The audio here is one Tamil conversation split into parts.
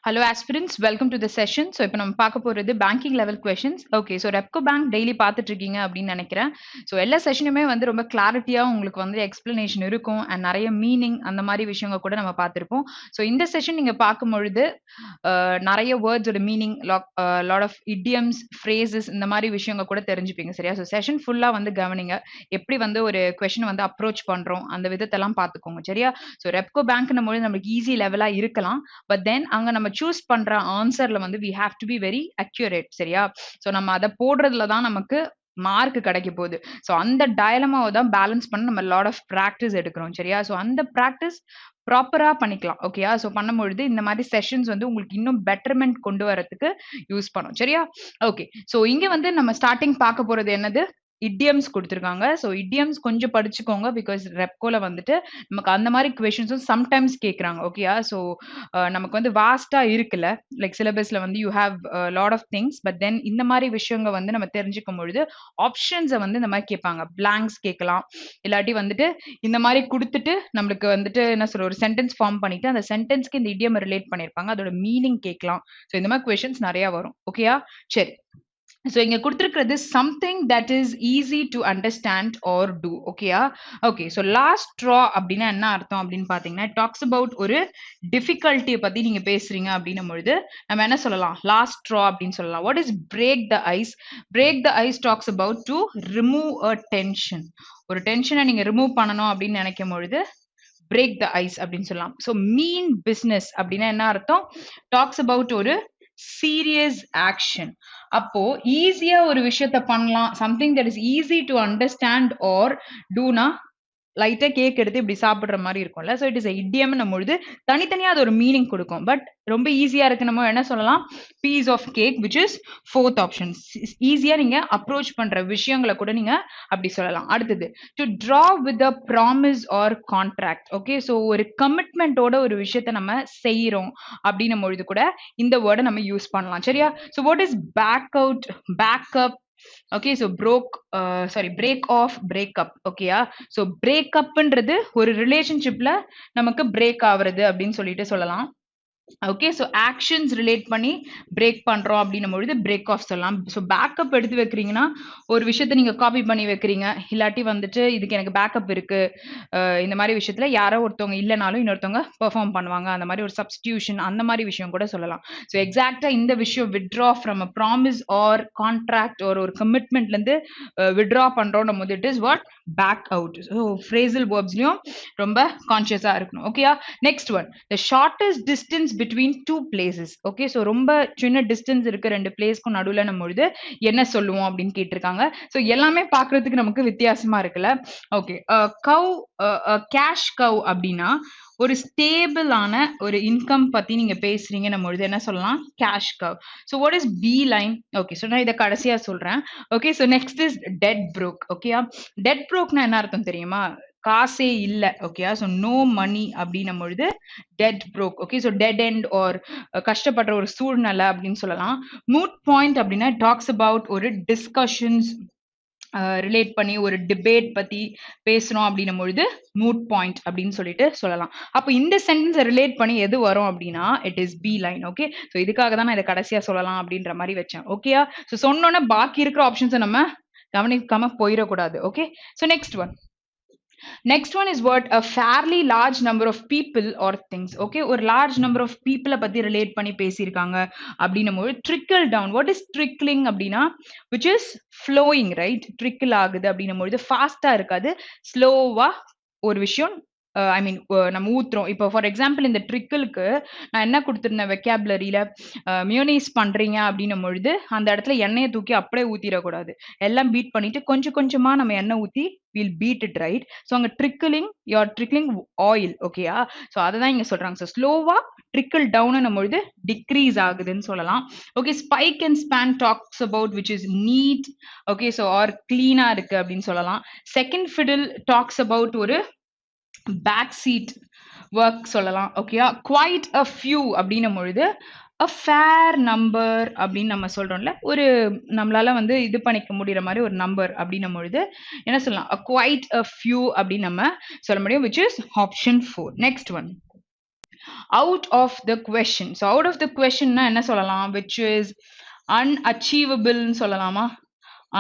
Hello aspirants, welcome to the session. So இப்போ நம்ம பார்க்க போறது banking level questions. Okay, so Repco bank daily பார்த்துட்டு இருக்கீங்க அப்படின்னு நினைக்கிறேன். ஸோ எல்லா செஷனுமே வந்து ரொம்ப கிளாரிட்டியா உங்களுக்கு வந்து எக்ஸ்பிளனேஷன் இருக்கும் அண்ட் நிறைய மீனிங் அந்த மாதிரி விஷயங்கள் கூட நம்ம பார்த்திருப்போம். ஸோ இந்த செஷன் நீங்க பார்க்கும் பொழுது நிறைய வேர்ட்ஸோட meaning lot of idioms phrases இந்த மாதிரி விஷயங்கள் கூட தெரிஞ்சுப்பீங்க சரியா. ஸோ செஷன் ஃபுல்லா வந்து கவனிங்க, எப்படி வந்து ஒரு கொஸ்டின் வந்து அப்ரோச் பண்றோம் அந்த விதத்தெல்லாம் பார்த்துக்கோங்க சரியா. ஸோ ரெப்கோ பேங்க்னும் போது நம்மளுக்கு ஈஸி லெவலா இருக்கலாம், பட் தென் அங்க நம்ம சூஸ் பண்ற ஆன்சர்ல வந்து we have to be very accurate சரியா. சோ நம்ம அத போடுறதுல தான் நமக்கு மார்க் கிடைக்க போகுது. சோ அந்த டயலமாவை தான் பேலன்ஸ் பண்ண நம்ம லாட் ஆஃப் பிராக்டிஸ் எடுக்கிறோம் சரியா. சோ அந்த பிராக்டிஸ் ப்ராப்பரா பண்ணிக்கலாம் ஓகேயா. சோ பண்ணும்பொழுது இந்த மாதிரி செஷன்ஸ் வந்து உங்களுக்கு இன்னும் பெட்டர்மெண்ட் கொண்டு வரதுக்கு யூஸ் பண்ணும் சரியா. ஓகே, சோ இங்க வந்து நம்ம ஸ்டார்டிங் பார்க்க போறது என்னது, இடியம்ஸ் கொடுத்துருக்காங்க. ஸோ இடியம்ஸ் கொஞ்சம் படிச்சுக்கோங்க, பிகாஸ் ரெப்கோல வந்துட்டு நமக்கு அந்த மாதிரி கொஷின்ஸும் சம்டைம்ஸ் கேட்குறாங்க ஓகேயா. ஸோ நமக்கு வந்து வாஸ்டா இருக்குல்ல, லைக் சிலபஸ்ல வந்து you have lot of things, but then இந்த மாதிரி விஷயங்கள் வந்து நம்ம தெரிஞ்சுக்கும் பொழுது ஆப்ஷன்ஸை வந்து இந்த மாதிரி கேட்பாங்க, பிளாங்க்ஸ் கேட்கலாம், இல்லாட்டி வந்துட்டு இந்த மாதிரி கொடுத்துட்டு நம்மளுக்கு வந்துட்டு என்ன சொல்ற ஒரு சென்டென்ஸ் ஃபார்ம் பண்ணிட்டு அந்த சென்டென்ஸ்க்கு இந்த இடியம் ரிலேட் பண்ணியிருப்பாங்க, அதோட மீனிங் கேட்கலாம். ஸோ இந்த மாதிரி கொஷின்ஸ் நிறைய வரும் ஓகேயா. சரி, ஸோ இங்க கொடுத்துருக்கிறது something that is easy to understand or two ஓகேயா. ஓகே, ஸோ லாஸ்ட் ட்ரா அப்படின்னா என்ன அர்த்தம் அப்படின்னு பார்த்தீங்கன்னா, டாக்ஸ் அபவுட் ஒரு டிஃபிகல்ட்டியை பத்தி நீங்க பேசுறீங்க அப்படின்னும் பொழுது நம்ம என்ன சொல்லலாம், லாஸ்ட் ட்ரா அப்படின்னு சொல்லலாம். What is break the ice? Break the ice talks about to remove a tension. ஒரு டென்ஷனை நீங்க ரிமூவ் பண்ணணும் அப்படின்னு நினைக்கும் பொழுது பிரேக் த ஐஸ் அப்படின்னு சொல்லலாம். ஸோ மீன் பிஸ்னஸ் அப்படின்னா என்ன அர்த்தம், டாக்ஸ் அபவுட் ஒரு சீரியஸ் ஆக்ஷன். அப்போ ஈஸியா ஒரு விஷயத்த பண்ணலாம், something that is easy to understand or டூனா லைட்டா கேக் எடுத்து இப்படி சாப்பிடுற மாதிரி இருக்கும்ல. ஸோ இட் இஸ் இடியம்னும் பொழுது தனித்தனியா அது ஒரு மீனிங் கொடுக்கும், பட் ரொம்ப ஈஸியா இருக்கு நம்ம என்ன சொல்லலாம், piece of cake which is fourth option. ஈஸியா நீங்க அப்ரோச் பண்ற விஷயங்களை கூட நீங்க அப்படி சொல்லலாம். அடுத்தது to draw with a promise or contract. Okay, so ஒரு கமிட்மெண்டோட ஒரு விஷயத்த நம்ம செய்யறோம் அப்படின்னும் பொழுது கூட இந்த வேர்டை நம்ம யூஸ் பண்ணலாம் சரியா. So what is back out, backup. Okay, so break off, breakup ஓகேயா. ஸோ பிரேக்கப்ன்றது ஒரு ரிலேஷன்ஷிப்ல நமக்கு பிரேக் ஆகுறது அப்படின்னு சொல்லிட்டு சொல்லலாம். ஓகே, ஸோ ஆக்ஷன்ஸ் ரிலேட் பண்ணி பிரேக் பண்றோம் அப்படின்னும் பொழுது பிரேக் ஆஃப் சொல்லலாம். ஸோ பேக்கப் எடுத்து வைக்கிறீங்கன்னா ஒரு விஷயத்த நீங்க காப்பி பண்ணி வைக்கிறீங்க, இல்லாட்டி வந்துட்டு இதுக்கு எனக்கு பேக்கப் இருக்கு, இந்த மாதிரி விஷயத்துல யாரோ ஒருத்தவங்க இல்லைனாலும் இன்னொருத்தவங்க பெர்ஃபார்ம் பண்ணுவாங்க, அந்த மாதிரி ஒரு சப்ஸ்டியூஷன் அந்த மாதிரி விஷயம் கூட சொல்லலாம். ஸோ எக்ஸாக்டா இந்த விஷயம் withdraw from a promise or contract ஒரு கமிட்மெண்ட்ல இருந்து வித்ட்ரா பண்றோம் போது it is what, back out. So phrasal வேர்ப்ஸ்லயும் ரொம்ப கான்சியஸா இருக்கணும் ஓகேயா. Next one, the shortest distance between two places. Okay, so ரொம்ப சின்ன டிஸ்டன்ஸ் இருக்கு ரெண்டு பிளேஸ்க்கும் நடுவில் நம்ம பொழுது என்ன சொல்லுவோம் அப்படின்னு கேட்டிருக்காங்க. ஸோ எல்லாமே பார்க்கறதுக்கு நமக்கு வித்தியாசமா இருக்குல்ல. ஓகே, கவ், கேஷ் கவ் அப்படின்னா ஒரு ஸ்டேபிளான ஒரு இன்கம் பத்தி நீங்க பேசுறீங்க நம்ம பொழுது என்ன சொல்லலாம், cash cow. So what is bee line? Okay, so நான் இதை கடைசியா சொல்றேன். Okay, so next is dead broke. ஓகேயா, டெட் ப்ரோக்னா என்ன அர்த்தம் தெரியுமா, காசே இல்ல ஓகேயா. ஸோ நோ மணி அப்படின்னும் பொழுது dead broke. Okay, so dead end or கஷ்டப்படுற ஒரு சூழ்நிலை அப்படின்னு சொல்லலாம். மூட் பாயிண்ட் அப்படின்னா டாக்ஸ் அபவுட் ஒரு டிஸ்கஷன்ஸ் ரிலேட் பண்ணி ஒரு டிபேட் பத்தி பேசுறோம் அப்படின்னும் பொழுது மூட் பாயிண்ட் அப்படின்னு சொல்லிட்டு சொல்லலாம். அப்போ இந்த சென்டென்ஸை ரிலேட் பண்ணி எது வரும் அப்படின்னா it is bee line. Okay, so இதுக்காக தான் நான் இதை கடைசியா சொல்லலாம் அப்படின்ற மாதிரி வச்சேன் ஓகேயா. ஸோ சொன்னோன்னே பாக்கி இருக்கிற ஆப்ஷன்ஸை நம்ம கவனிக்காம போயிடக்கூடாது. Okay, so next one, next one is what, a fairly large number of people or things. Okay, ஒரு லார்ஜ் நம்பர் ஆஃப் பீப்புளை பத்தி ரிலேட் பண்ணி பேசியிருக்காங்க அப்படின்னும் போது trickle down. What is trickling அப்படின்னா which is flowing right, trickle ஆகுது அப்படின்னும் பொழுது ஃபாஸ்டா இருக்காது, ஸ்லோவா ஒரு விஷயம் ஐ மீன் நம்ம ஊத்துறோம். இப்போ ஃபார் எக்ஸாம்பிள் இந்த ட்ரிக்கிளுக்கு நான் என்ன கொடுத்துருந்தேன் வெக்காபுலரியில, மியோனைஸ் பண்றீங்க அப்படின்னும் பொழுது அந்த இடத்துல எண்ணெயை தூக்கி அப்படியே ஊத்திடக்கூடாது, எல்லாம் பீட் பண்ணிட்டு கொஞ்சம் கொஞ்சமா நம்ம எண்ணெய் ஊத்தி will beat it right. So அங்கே ட்ரிக்கிளிங், யூஆர் ட்ரிக்கிளிங் ஆயில் ஓகேயா. ஸோ அதை தான் இங்கே சொல்றாங்க. ஸோ ஸ்லோவா ட்ரிக்கிள் டவுன் பொழுது டிக்ரீஸ் ஆகுதுன்னு சொல்லலாம். Okay, spike and span talks about which is neat. Okay, so or கிளீனா இருக்கு அப்படின்னு சொல்லலாம். செகண்ட் ஃபிடில் டாக்ஸ் அபவுட் ஒரு பேக் சீட் ஒர்க் சொல்லலாம் ஓகேயா. குவைட் அ ஃபியூ அப்படின்னும் பொழுது a fair number அப்படின்னு நம்ம சொல்றோம்ல, ஒரு நம்மளால வந்து இது பண்ணிக்க முடியற மாதிரி ஒரு நம்பர் அப்படின்னும் பொழுது என்ன சொல்லலாம், quite a few அப்படின்னு நம்ம சொல்ல முடியும், which is option 4. next one, out of the question. So out of the question na enna sollalam, which is unachievable nu sollalama,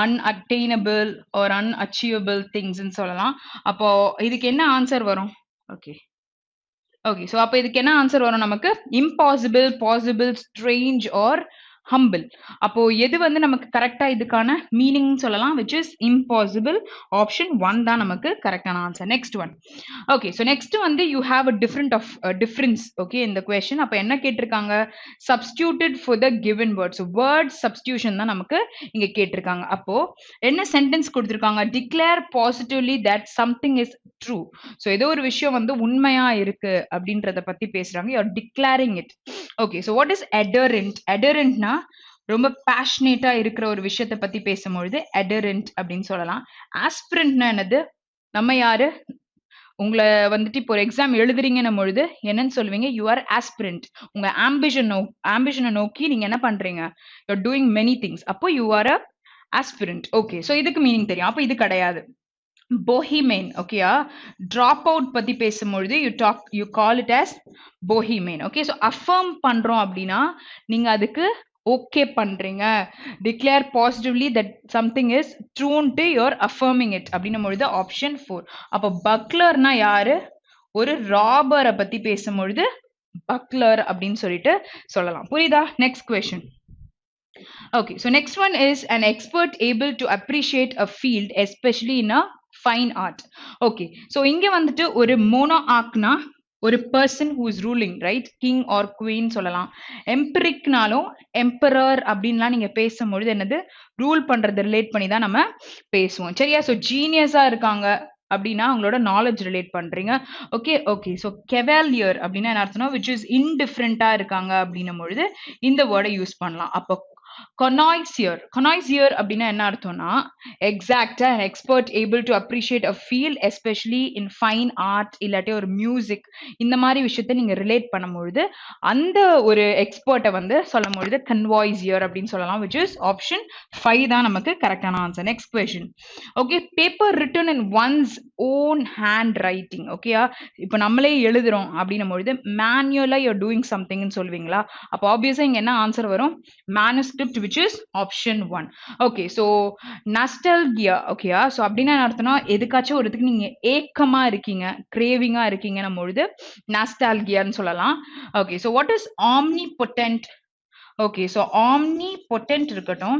unattainable or unachievable things nu sollalam. அப்போ இதுக்கு என்ன ஆன்சர் வரும்? Okay. Okay, so அப்ப இதுக்கு என்ன ஆன்சர் வரும் நமக்கு? Impossible, possible, strange or humble. அப்போ எது வந்து நமக்கு கரெக்டா இதுக்கான மீனிங் சொல்லலாம், which is impossible. Option 1 தான் நமக்கு கரெக்டான answer. Next one. Okay, so next வந்து you have a difference, okay, in the question. அப்ப என்ன கேட்டிருக்காங்க? Substituted for the given word. So word substitution தான் நமக்கு இங்க கேட்டிருக்காங்க. அப்போ என்ன சென்டென்ஸ் கொடுத்திருக்காங்க? Declare positively that something is true. So ஏதோ ஒரு விஷயம் வந்து உண்மையா இருக்கு அப்படின்றத பத்தி பேசுறாங்க. You are declaring it. Okay, so what is adherent? Adherentனா ரொம்ப பேஷனேட்டா இருக்கிற ஒரு விஷயத்தை பத்தி பேசும்பொழுது adherent அப்படின்னு சொல்லலாம். ஆஸ்பிரண்ட்னா என்னது? நம்ம யாரு? உங்களை வந்துட்டு இப்போ ஒரு எக்ஸாம் எழுதுறீங்கன்னும் பொழுது என்னன்னு சொல்லுவீங்க? You are aspirant. உங்க ஆம்பிஷனை நோக்கி நீங்க என்ன பண்றீங்க? You are doing many things. அப்போ you are a aspirant. Okay, so இதுக்கு மீனிங் தெரியும். அப்போ இது கிடையாது. bohemian, ஓகேயா? drop out பத்தி பேசும்பொழுது you call it as bohemian. okay, so affirm பண்றோம் அப்படின்னா நீங்க அதுக்கு ஓகே பண்றீங்க. declare positively that something is true ன்ட்டு you're affirming it அப்படின்னும் பொழுது ஆப்ஷன் 4. அப்போ பக்லர்னா யாரு? ஒரு ராபரை பத்தி பேசும்பொழுது பக்லர் அப்படின்னு சொல்லிட்டு சொல்லலாம். புரியுதா? Next question. Okay, so next one is an expert able to appreciate a field, especially in a fine art. Okay, so இங்க வந்துட்டு ஒரு monarchனா ஒரு person who is ruling, right? King or queen சொல்லலாம். எம்பரிக்னாலும் emperor அப்படின்லாம் நீங்க பேசும்பொழுது என்னது? ரூல் பண்றது ரிலேட் பண்ணி தான் நம்ம பேசுவோம். சரியா? ஸோ ஜீனியஸா இருக்காங்க அப்படின்னா அவங்களோட நாலேஜ் ரிலேட் பண்றீங்க. ஓகே ஓகே, ஸோ கெவாலியர் அப்படின்னா என்ன அர்த்தம்னா விச் இஸ் இன்டிஃபரெண்டா இருக்காங்க அப்படின்னும் பொழுது இந்த வேர்டை யூஸ் பண்ணலாம். அப்போ connoisseur அப்படின்னா என்ன அர்த்தம்னா எக்ஸாக்டா an expert able to appreciate a field, especially in fine art இல்லாட்டி ஒரு மியூசிக், இந்த மாதிரி விஷயத்த நீங்க ரிலேட் பண்ணும்பொழுது அந்த ஒரு எக்ஸ்பர்ட்டை வந்து சொல்லும் பொழுது connoisseur அப்படின்னு சொல்லலாம், which is option 5 தான் நமக்கு கரெக்டான answer. Next question. Okay, paper written in once own hand writing. ஓகேயா? இப்போ நம்மளே எழுதுறோம் அப்படின்னும் பொழுது மேனுவலா யூர் டூயிங் சம்திங்னு சொல்லுவீங்களா? அப்போ ஆப்வியஸா இங்க என்ன ஆன்சர் வரும்? manuscript, which is option 1. okay, so nostalgia. ஓகேயா? so அப்படின்னா என்ன அர்த்தம்னா எதுக்காச்சும் ஒருத்துக்கு நீங்க ஏக்கமா இருக்கீங்க, கிரேவிங்கா இருக்கீங்கன்னும் பொழுது நாஸ்டால்கியான்னு சொல்லலாம். okay, so what is omnipotent? okay, so omnipotent இருக்கட்டும்.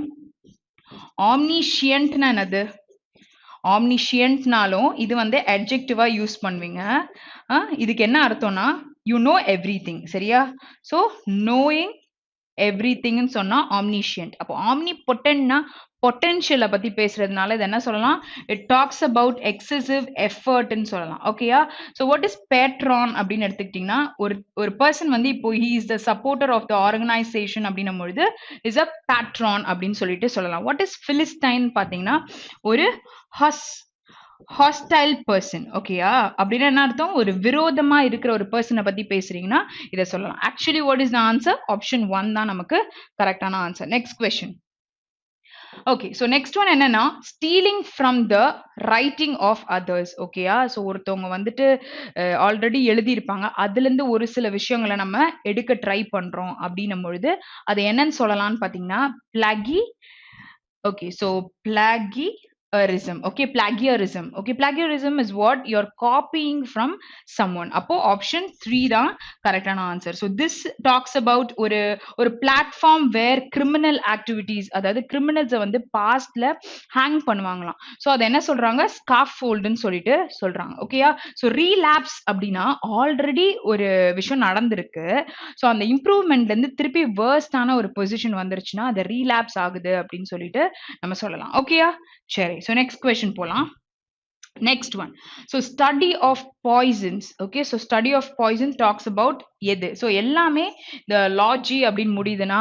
omniscientனா என்னது? omniscientனாலும் இது வந்து adjective-ஆ யூஸ் பண்ணுவீங்க. இதுக்கு என்ன அர்த்தம்னா you know everything. சரியா? so knowing everything ன்னு சொன்னா omniscient. அப்போ omnipotent-னா பொட்டன்ஷியலை பத்தி பேசுறதுனால இது என்ன சொல்லலாம்? it talks about excessive effort ன்னு சொல்லலாம். ஓகேயா? so what is patron அப்படின்னு எடுத்துக்கிட்டீங்கன்னா ஒரு பர்சன் வந்து இப்போ he is the supporter of the organization அப்படின்னும் பொழுது is a patron அப்படின்னு சொல்லிட்டு சொல்லலாம். what is philistine பாத்தீங்கன்னா ஒரு ஹாஸ்டைல் பர்சன். ஓகேயா? அப்படின்னா என்ன அர்த்தம்? ஒரு விரோதமா இருக்கிற ஒரு பர்சனை பத்தி பேசுறீங்கன்னா இதை சொல்லலாம். Actually what is the answer? Option 1 தான் நமக்கு கரெக்டான answer. Next question. Okay, so next one என்னன்னா stealing from the writing of others. ஓகேயா? ஸோ ஒருத்தவங்க வந்துட்டு ஆல்ரெடி எழுதியிருப்பாங்க, அதுலேருந்து ஒரு சில விஷயங்களை நம்ம எடுக்க ட்ரை பண்றோம் அப்படின்னும் பொழுது அது என்னன்னு சொல்லலாம்னு பார்த்தீங்கன்னா பிளாகி. Okay, so plagiarism. okay, plagiarism. okay, plagiarism is what you're copying from someone. அப்போ ஆப்ஷன் 3 தான் கரெக்டான answer. so this talks about ஒரு platform where criminal activities, அதாவது கிரிமினல்ஸை வந்து பாஸ்ட்ல ஹேங் பண்ணுவாங்களாம். ஸோ அதை என்ன சொல்றாங்க? ஸ்காஃபோல்டுன்னு சொல்லிட்டு சொல்றாங்க. ஓகேயா? ஸோ ரீலாப்ஸ் அப்படின்னா ஆல்ரெடி ஒரு விஷயம் நடந்திருக்கு, ஸோ அந்த இம்ப்ரூவ்மெண்ட்ல இருந்து திருப்பி வேர்ஸ்டான ஒரு பொசிஷன் வந்துருச்சுன்னா அது ரீலாப்ஸ் ஆகுது அப்படின்னு சொல்லிட்டு நம்ம சொல்லலாம். ஓகேயா? சரி, so next question போலாம். next one, so study of poisons. okay, so study of poison talks about எது? so எல்லாமே இந்த லாஜி அப்படின்னு முடியுதுன்னா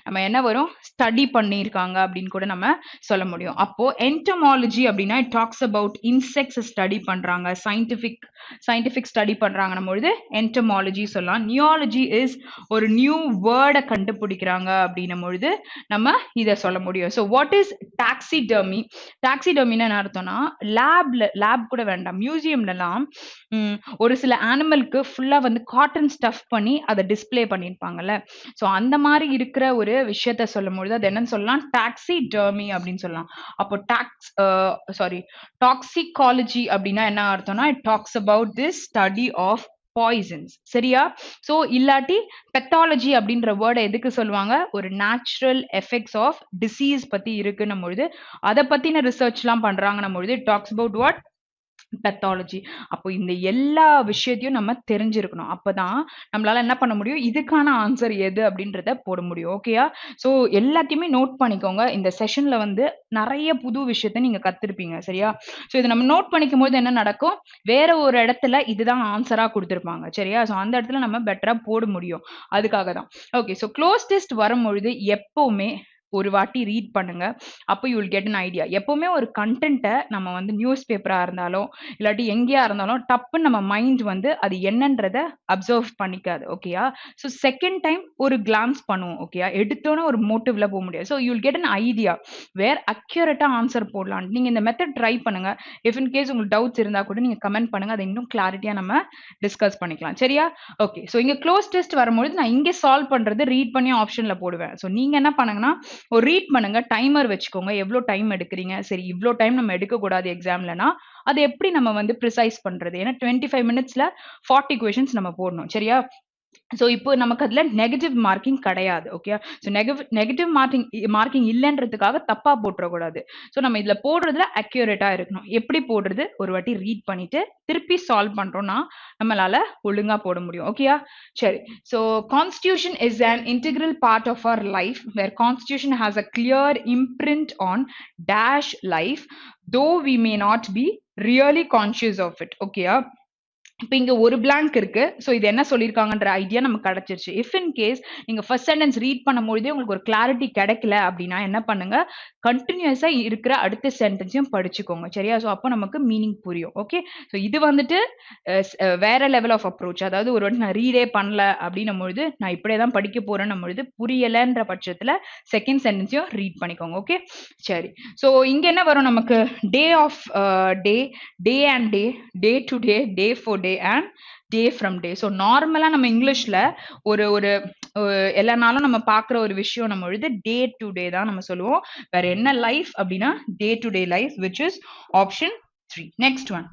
நம்ம என்ன வரும்? ஸ்டடி பண்ணியிருக்காங்க அப்படின்னு கூட நம்ம சொல்ல முடியும். அப்போ என்டமாலஜி அப்படின்னா it talks about insects study பண்றாங்க, சயின்டிபிக் ஸ்டடி பண்றாங்கன்னும் பொழுது என்டமாலஜி சொல்லலாம். நியூயாலஜி இஸ் ஒரு நியூ வேர்டை கண்டுபிடிக்கிறாங்க அப்படின்னும் பொழுது நம்ம இதை சொல்ல முடியும். So what is taxidermy? டாக்ஸிடர்மின்னு என்ன அர்த்தம்னா லேப் கூட வேண்டாம், மியூசியம்லாம் ஒரு சில அனிமலுக்கு ஃபுல்லா வந்து காட்டன் ஸ்டஃப் பண்ணி அதை டிஸ்ப்ளே பண்ணியிருப்பாங்கல்ல. ஸோ அந்த மாதிரி இருக்கிற ஒரு விஷயத்த சொல்லும்பொழுது அது என்னன்னு சொல்லலாம், டாக்ஸிடெர்மி அப்படின்னு சொல்லலாம். அப்போ டாக்ஸிகாலஜி அப்படின்னா என்ன அர்த்தம்னா, it talks about this study of poisons. சரியா? ஸோ இல்லாட்டி பெத்தாலஜி அப்படின்ற வேர்டை எதுக்கு சொல்லுவாங்க, ஒரு நேச்சுரல் எஃபெக்ட்ஸ் ஆஃப் டிசீஸ் பத்தி இருக்குன்னும் பொழுது, அதை பத்தின ரிசர்ச்லாம் பண்றாங்கன்னும் பொழுது it talks about what, pathology. அப்போ இந்த எல்லா விஷயத்தையும் நம்ம தெரிஞ்சிருக்கணும். அப்பதான் நம்மளால என்ன பண்ண முடியும், இதுக்கான ஆன்சர் எது அப்படின்றத போட முடியும். ஓகேயா? ஸோ எல்லாத்தையுமே நோட் பண்ணிக்கோங்க. இந்த செஷன்ல வந்து நிறைய புது விஷயத்த நீங்க கத்திருப்பீங்க. சரியா? ஸோ இதை நம்ம நோட் பண்ணிக்கும் போது என்ன நடக்கும், வேற ஒரு இடத்துல இதுதான் ஆன்சரா கொடுத்துருப்பாங்க. சரியா? ஸோ அந்த இடத்துல நம்ம பெட்டரா போட முடியும். அதுக்காக தான். ஓகே. ஸோ க்ளோஸ் டெஸ்ட் வரும்பொழுது எப்பவுமே ஒரு வாட்டி ரீட் பண்ணுங்க. அப்போ you will get an idea. எப்பவுமே ஒரு கண்டென்ட்டை நம்ம வந்து நியூஸ் பேப்பரா இருந்தாலும் இல்லாட்டி எங்கேயா இருந்தாலும் டப்புன்னு நம்ம மைண்ட் வந்து அது என்னன்றத அப்சர்வ் பண்ணிக்காது. ஓகேயா? ஸோ செகண்ட் டைம் ஒரு கிளான்ஸ் பண்ணுவோம். ஓகேயா? எடுத்தோன்னே ஒரு மோட்டிவ்ல போக முடியாது. So you will get an idea where அக்யூரேட்டா ஆன்சர் போடலாம். நீங்க இந்த மெத்தட் ட்ரை பண்ணுங்க. இஃப் இன் கேஸ் உங்களுக்கு டவுட்ஸ் இருந்தா கூட நீங்க கமெண்ட் பண்ணுங்க. அதை இன்னும் கிளாரிட்டியா நம்ம டிஸ்கஸ் பண்ணிக்கலாம். சரியா? ஓகே. ஸோ இங்க க்ளோஸ் டெஸ்ட் வரும்பொழுது நான் இங்கே சால்வ் பண்றது ரீட் பண்ணி ஆப்ஷன்ல போடுவேன். ஸோ நீங்க என்ன பண்ணுங்கன்னா, ஒரு ரீட் பண்ணுங்க, டைமர் வச்சுக்கோங்க. எவ்வளோ டைம் எடுக்கிறீங்க, சரி இவ்வளோ டைம் நம்ம எடுக்கக்கூடாது எக்ஸாம்லனா அது எப்படி நம்ம வந்து ப்ரிசைஸ் பண்றது? ஏன்னா 25 மினிட்ஸ்ல 40 கொஸ்டின்ஸ் நம்ம போடணும். சரியா? ஸோ இப்போ நமக்கு அதுல நெகட்டிவ் மார்க்கிங் கிடையாது. ஓகே. ஸோ நெகட்டிவ் மார்க்கிங் இல்லைன்றதுக்காக தப்பா போட்டுறக்கூடாது. ஸோ நம்ம இதுல போடுறதுல அக்யூரேட்டா இருக்கணும். எப்படி போடுறது, ஒரு வாட்டி ரீட் பண்ணிட்டு திருப்பி சால்வ் பண்றோம்னா நம்மளால ஒழுங்கா போட முடியும். ஓகேயா? சரி. So constitution is an integral part of our life where constitution has a clear imprint on dash life though we may not be really conscious of it. ஓகேயா? இப்போ இங்க ஒரு blank இருக்கு. ஸோ இது என்ன சொல்லியிருக்காங்கன்ற ஐடியா நமக்கு கிடைச்சிருச்சு. இஃப் இன் கேஸ் நீங்க ஃபர்ஸ்ட் சென்டென்ஸ் ரீட் பண்ணும்பொழுதே உங்களுக்கு ஒரு கிளாரிட்டி கிடைக்கல அப்படின்னா என்ன பண்ணுங்க, கண்டினியூஸா இருக்கிற அடுத்த சென்டென்ஸையும் படிச்சுக்கோங்க. சரியா? ஸோ அப்போ நமக்கு மீனிங் புரியும். ஓகே. ஸோ இது வந்துட்டு வேற லெவல் ஆஃப் அப்ரோச். அதாவது ஒரு வாட்டி நான் ரீடே பண்ணல அப்படின்னும் பொழுது நான் இப்படியே தான் படிக்க போறேன்னும் பொழுது புரியலைன்ற பட்சத்துல செகண்ட் சென்டென்ஸையும் ரீட் பண்ணிக்கோங்க. ஓகே. சரி. ஸோ இங்க என்ன வரும் நமக்கு, day of day, day and day, day to day, day for day and day from day. So நார்மலா நம்ம இங்கிலீஷ்ல ஒரு ஒரு எல்லா நாளும் நம்ம பார்க்குற ஒரு விஷயம் நம்ம எழுது டே டு டே தான் நம்ம சொல்லுவோம். வேற என்ன லைஃப் அப்படின்னா டே to day life, which is option 3. Next one.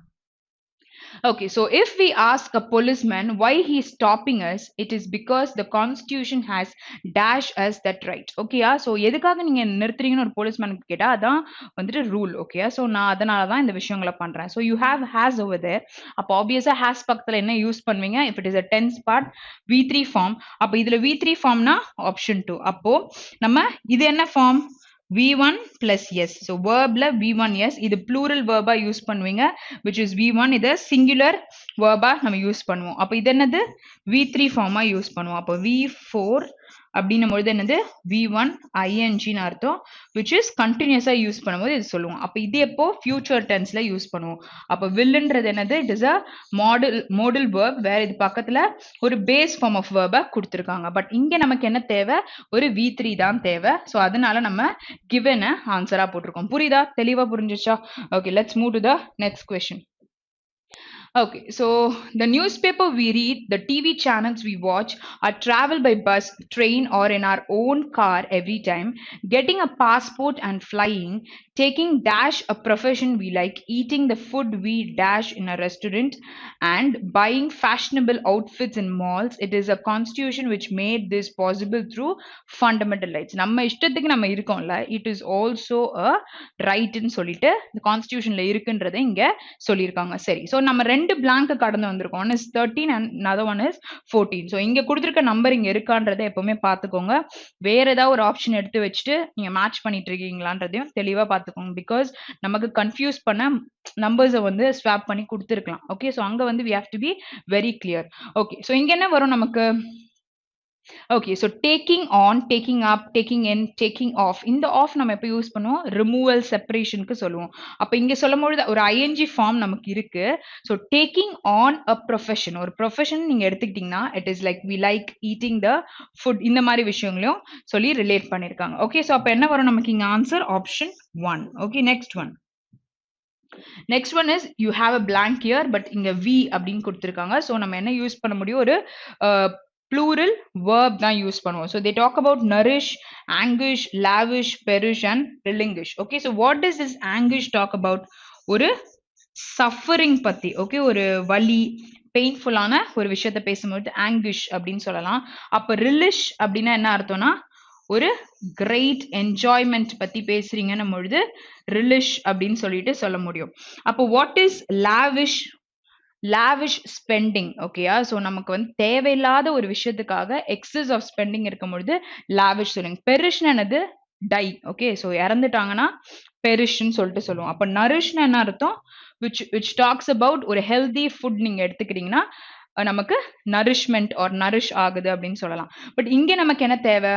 Okay, so if we ask a policeman why he is stopping us, it is because the constitution has dash us that right. Okay, so எதுக்காக நீங்க நிறுத்துறீங்கன்னு ஒரு போலீஸ்மேனுக்கு கேட்டா அதான் வந்துட்டு ரூல். ஓகே. ஸோ நான் அதனால தான் இந்த விஷயங்களை பண்றேன். So you have has over there. அப்போ ஆப்வியஸா ஹேஸ் பக்கத்துல என்ன யூஸ் பண்ணுவீங்க, if it is a tense part V3 form. அப்போ இதுல V3 ஃபார்ம்னா ஆப்ஷன் 2. அப்போ நம்ம இது என்ன form, V1 plus yes. So verbல V1 yes. இது plural verb யூஸ் பண்ணுவீங்க, which is V1. இது singular verb நம்ம யூஸ் பண்ணுவோம். அப்போ இது என்னது, V3 ஃபார்மா யூஸ் பண்ணுவோம். அப்போ V4 அப்படின்னும் பொழுது என்னது, V1 ing அர்த்தம், which is continuous யூஸ் பண்ணும்போது இது சொல்லுவோம். அப்போ இது எப்போ, future tenseல யூஸ் பண்ணுவோம். அப்போ willன்றது என்னது, it is a modal verb. வேற இது பக்கத்துல ஒரு base form of verb கொடுத்திருக்காங்க. பட் இங்க நமக்கு என்ன தேவை, ஒரு V3 தான் தேவை. ஸோ அதனால நம்ம given ஆன்சரா போட்டிருக்கோம். புரியுதா, தெளிவா புரிஞ்சிச்சா? Okay, let's move to the next question. Okay, so the newspaper we read, the TV channels we watch, or travel by bus, train, or in our own car every time, getting a passport and flying, taking dash a profession we like, eating the food we dash in a restaurant, and buying fashionable outfits in malls. It is a constitution which made this possible through fundamental rights. நம்ம இஷ்டத்துக்கு நம்ம இருக்கோம்ல, it is also a right ன்னு சொல்லிட்டு இந்த கான்ஸ்டிடியூஷன்ல இருக்குன்றதை இங்க சொல்லியிருக்காங்க. சரி. ஸோ நம்ம ரெண்டு blank கடந்து வந்திருக்கோம். One is 13 and another one is 14. So இங்க கொடுத்திருக்க நம்பர் இங்க இருக்கான்றதை எப்பவுமே பார்த்துக்கோங்க. வேற ஏதாவது ஒரு ஆப்ஷன் எடுத்து வச்சுட்டு நீங்க மேட்ச் பண்ணிட்டு இருக்கீங்களான்றதையும் தெளிவா பார்த்துக்கோங்க. பிகாஸ் நமக்கு கன்ஃபியூஸ் பண்ண நம்பர்ஸை வந்து ஸ்வாப் பண்ணி கொடுத்துருக்கலாம். ஓகே. ஸோ அங்க வந்து we have to be very clear. Okay. So இங்க என்ன வரும் நமக்கு, okay. So taking on, taking up, taking in, taking off. இந்த ஆஃப் நம்ம எப்போ யூஸ் பண்ணுவோம், ரிமூவல் செப்பரேஷனுக்கு சொல்லுவோம். அப்போ இங்க சொல்லும்பொழுது ஒரு ஐஎன்ஜி ஃபார்ம் நமக்கு இருக்கு. So taking on a profession, ஒரு ப்ரொஃபஷன் நீங்க எடுத்துக்கிட்டீங்கன்னா it is like we like eating the food, இந்த மாதிரி விஷயங்களையும் சொல்லி ரிலேட் பண்ணியிருக்காங்க. ஓகே. ஸோ அப்போ என்ன வரும் நமக்கு இங்க answer, option 1. Okay. Next one. Next one is you have a blank here, but இங்க V அப்படின்னு கொடுத்திருக்காங்க. ஸோ நம்ம என்ன யூஸ் பண்ண முடியும், ஒரு plural verb தான் யூஸ் பண்ணுவோம். So they talk about nourish, anguish, lavish, perish and relinquish. Okay, so what does this anguish talk about? ஒரு சஃபரிங் பத்தி, ஓகே, ஒரு வலி, பெயின்ஃபுல்லான ஒரு விஷயத்த பேசும்போது anguish அப்படின்னு சொல்லலாம். அப்ப ரிலிஷ் அப்படின்னா என்ன அர்த்தம்னா ஒரு கிரேட் என்ஜாய்மெண்ட் பத்தி பேசுறீங்கன்னு பொழுது ரிலிஷ் அப்படின்னு சொல்லிட்டு சொல்ல முடியும். அப்போ what is lavish? Lavish spending, ஓகேயா? ஸோ நமக்கு வந்து தேவையில்லாத ஒரு விஷயத்துக்காக எக்ஸஸ் ஆஃப் ஸ்பெண்டிங் இருக்கும் பொழுது லாவிஷ் சொல்லுங்க. பெரிஷ்னு என்னது? Die, okay? ஸோ இறந்துட்டாங்கன்னா பெரிஷ்னு சொல்லிட்டு சொல்லுவோம். அப்போ நரிஷ்னு என்ன அர்த்தம்? which talks about ஒரு ஹெல்தி ஃபுட் நீங்க எடுத்துக்கிறீங்கன்னா நமக்கு நரிஷ்மெண்ட் ஆர் நரிஷ் ஆகுது அப்படின்னு சொல்லலாம். பட் இங்க நமக்கு என்ன தேவை?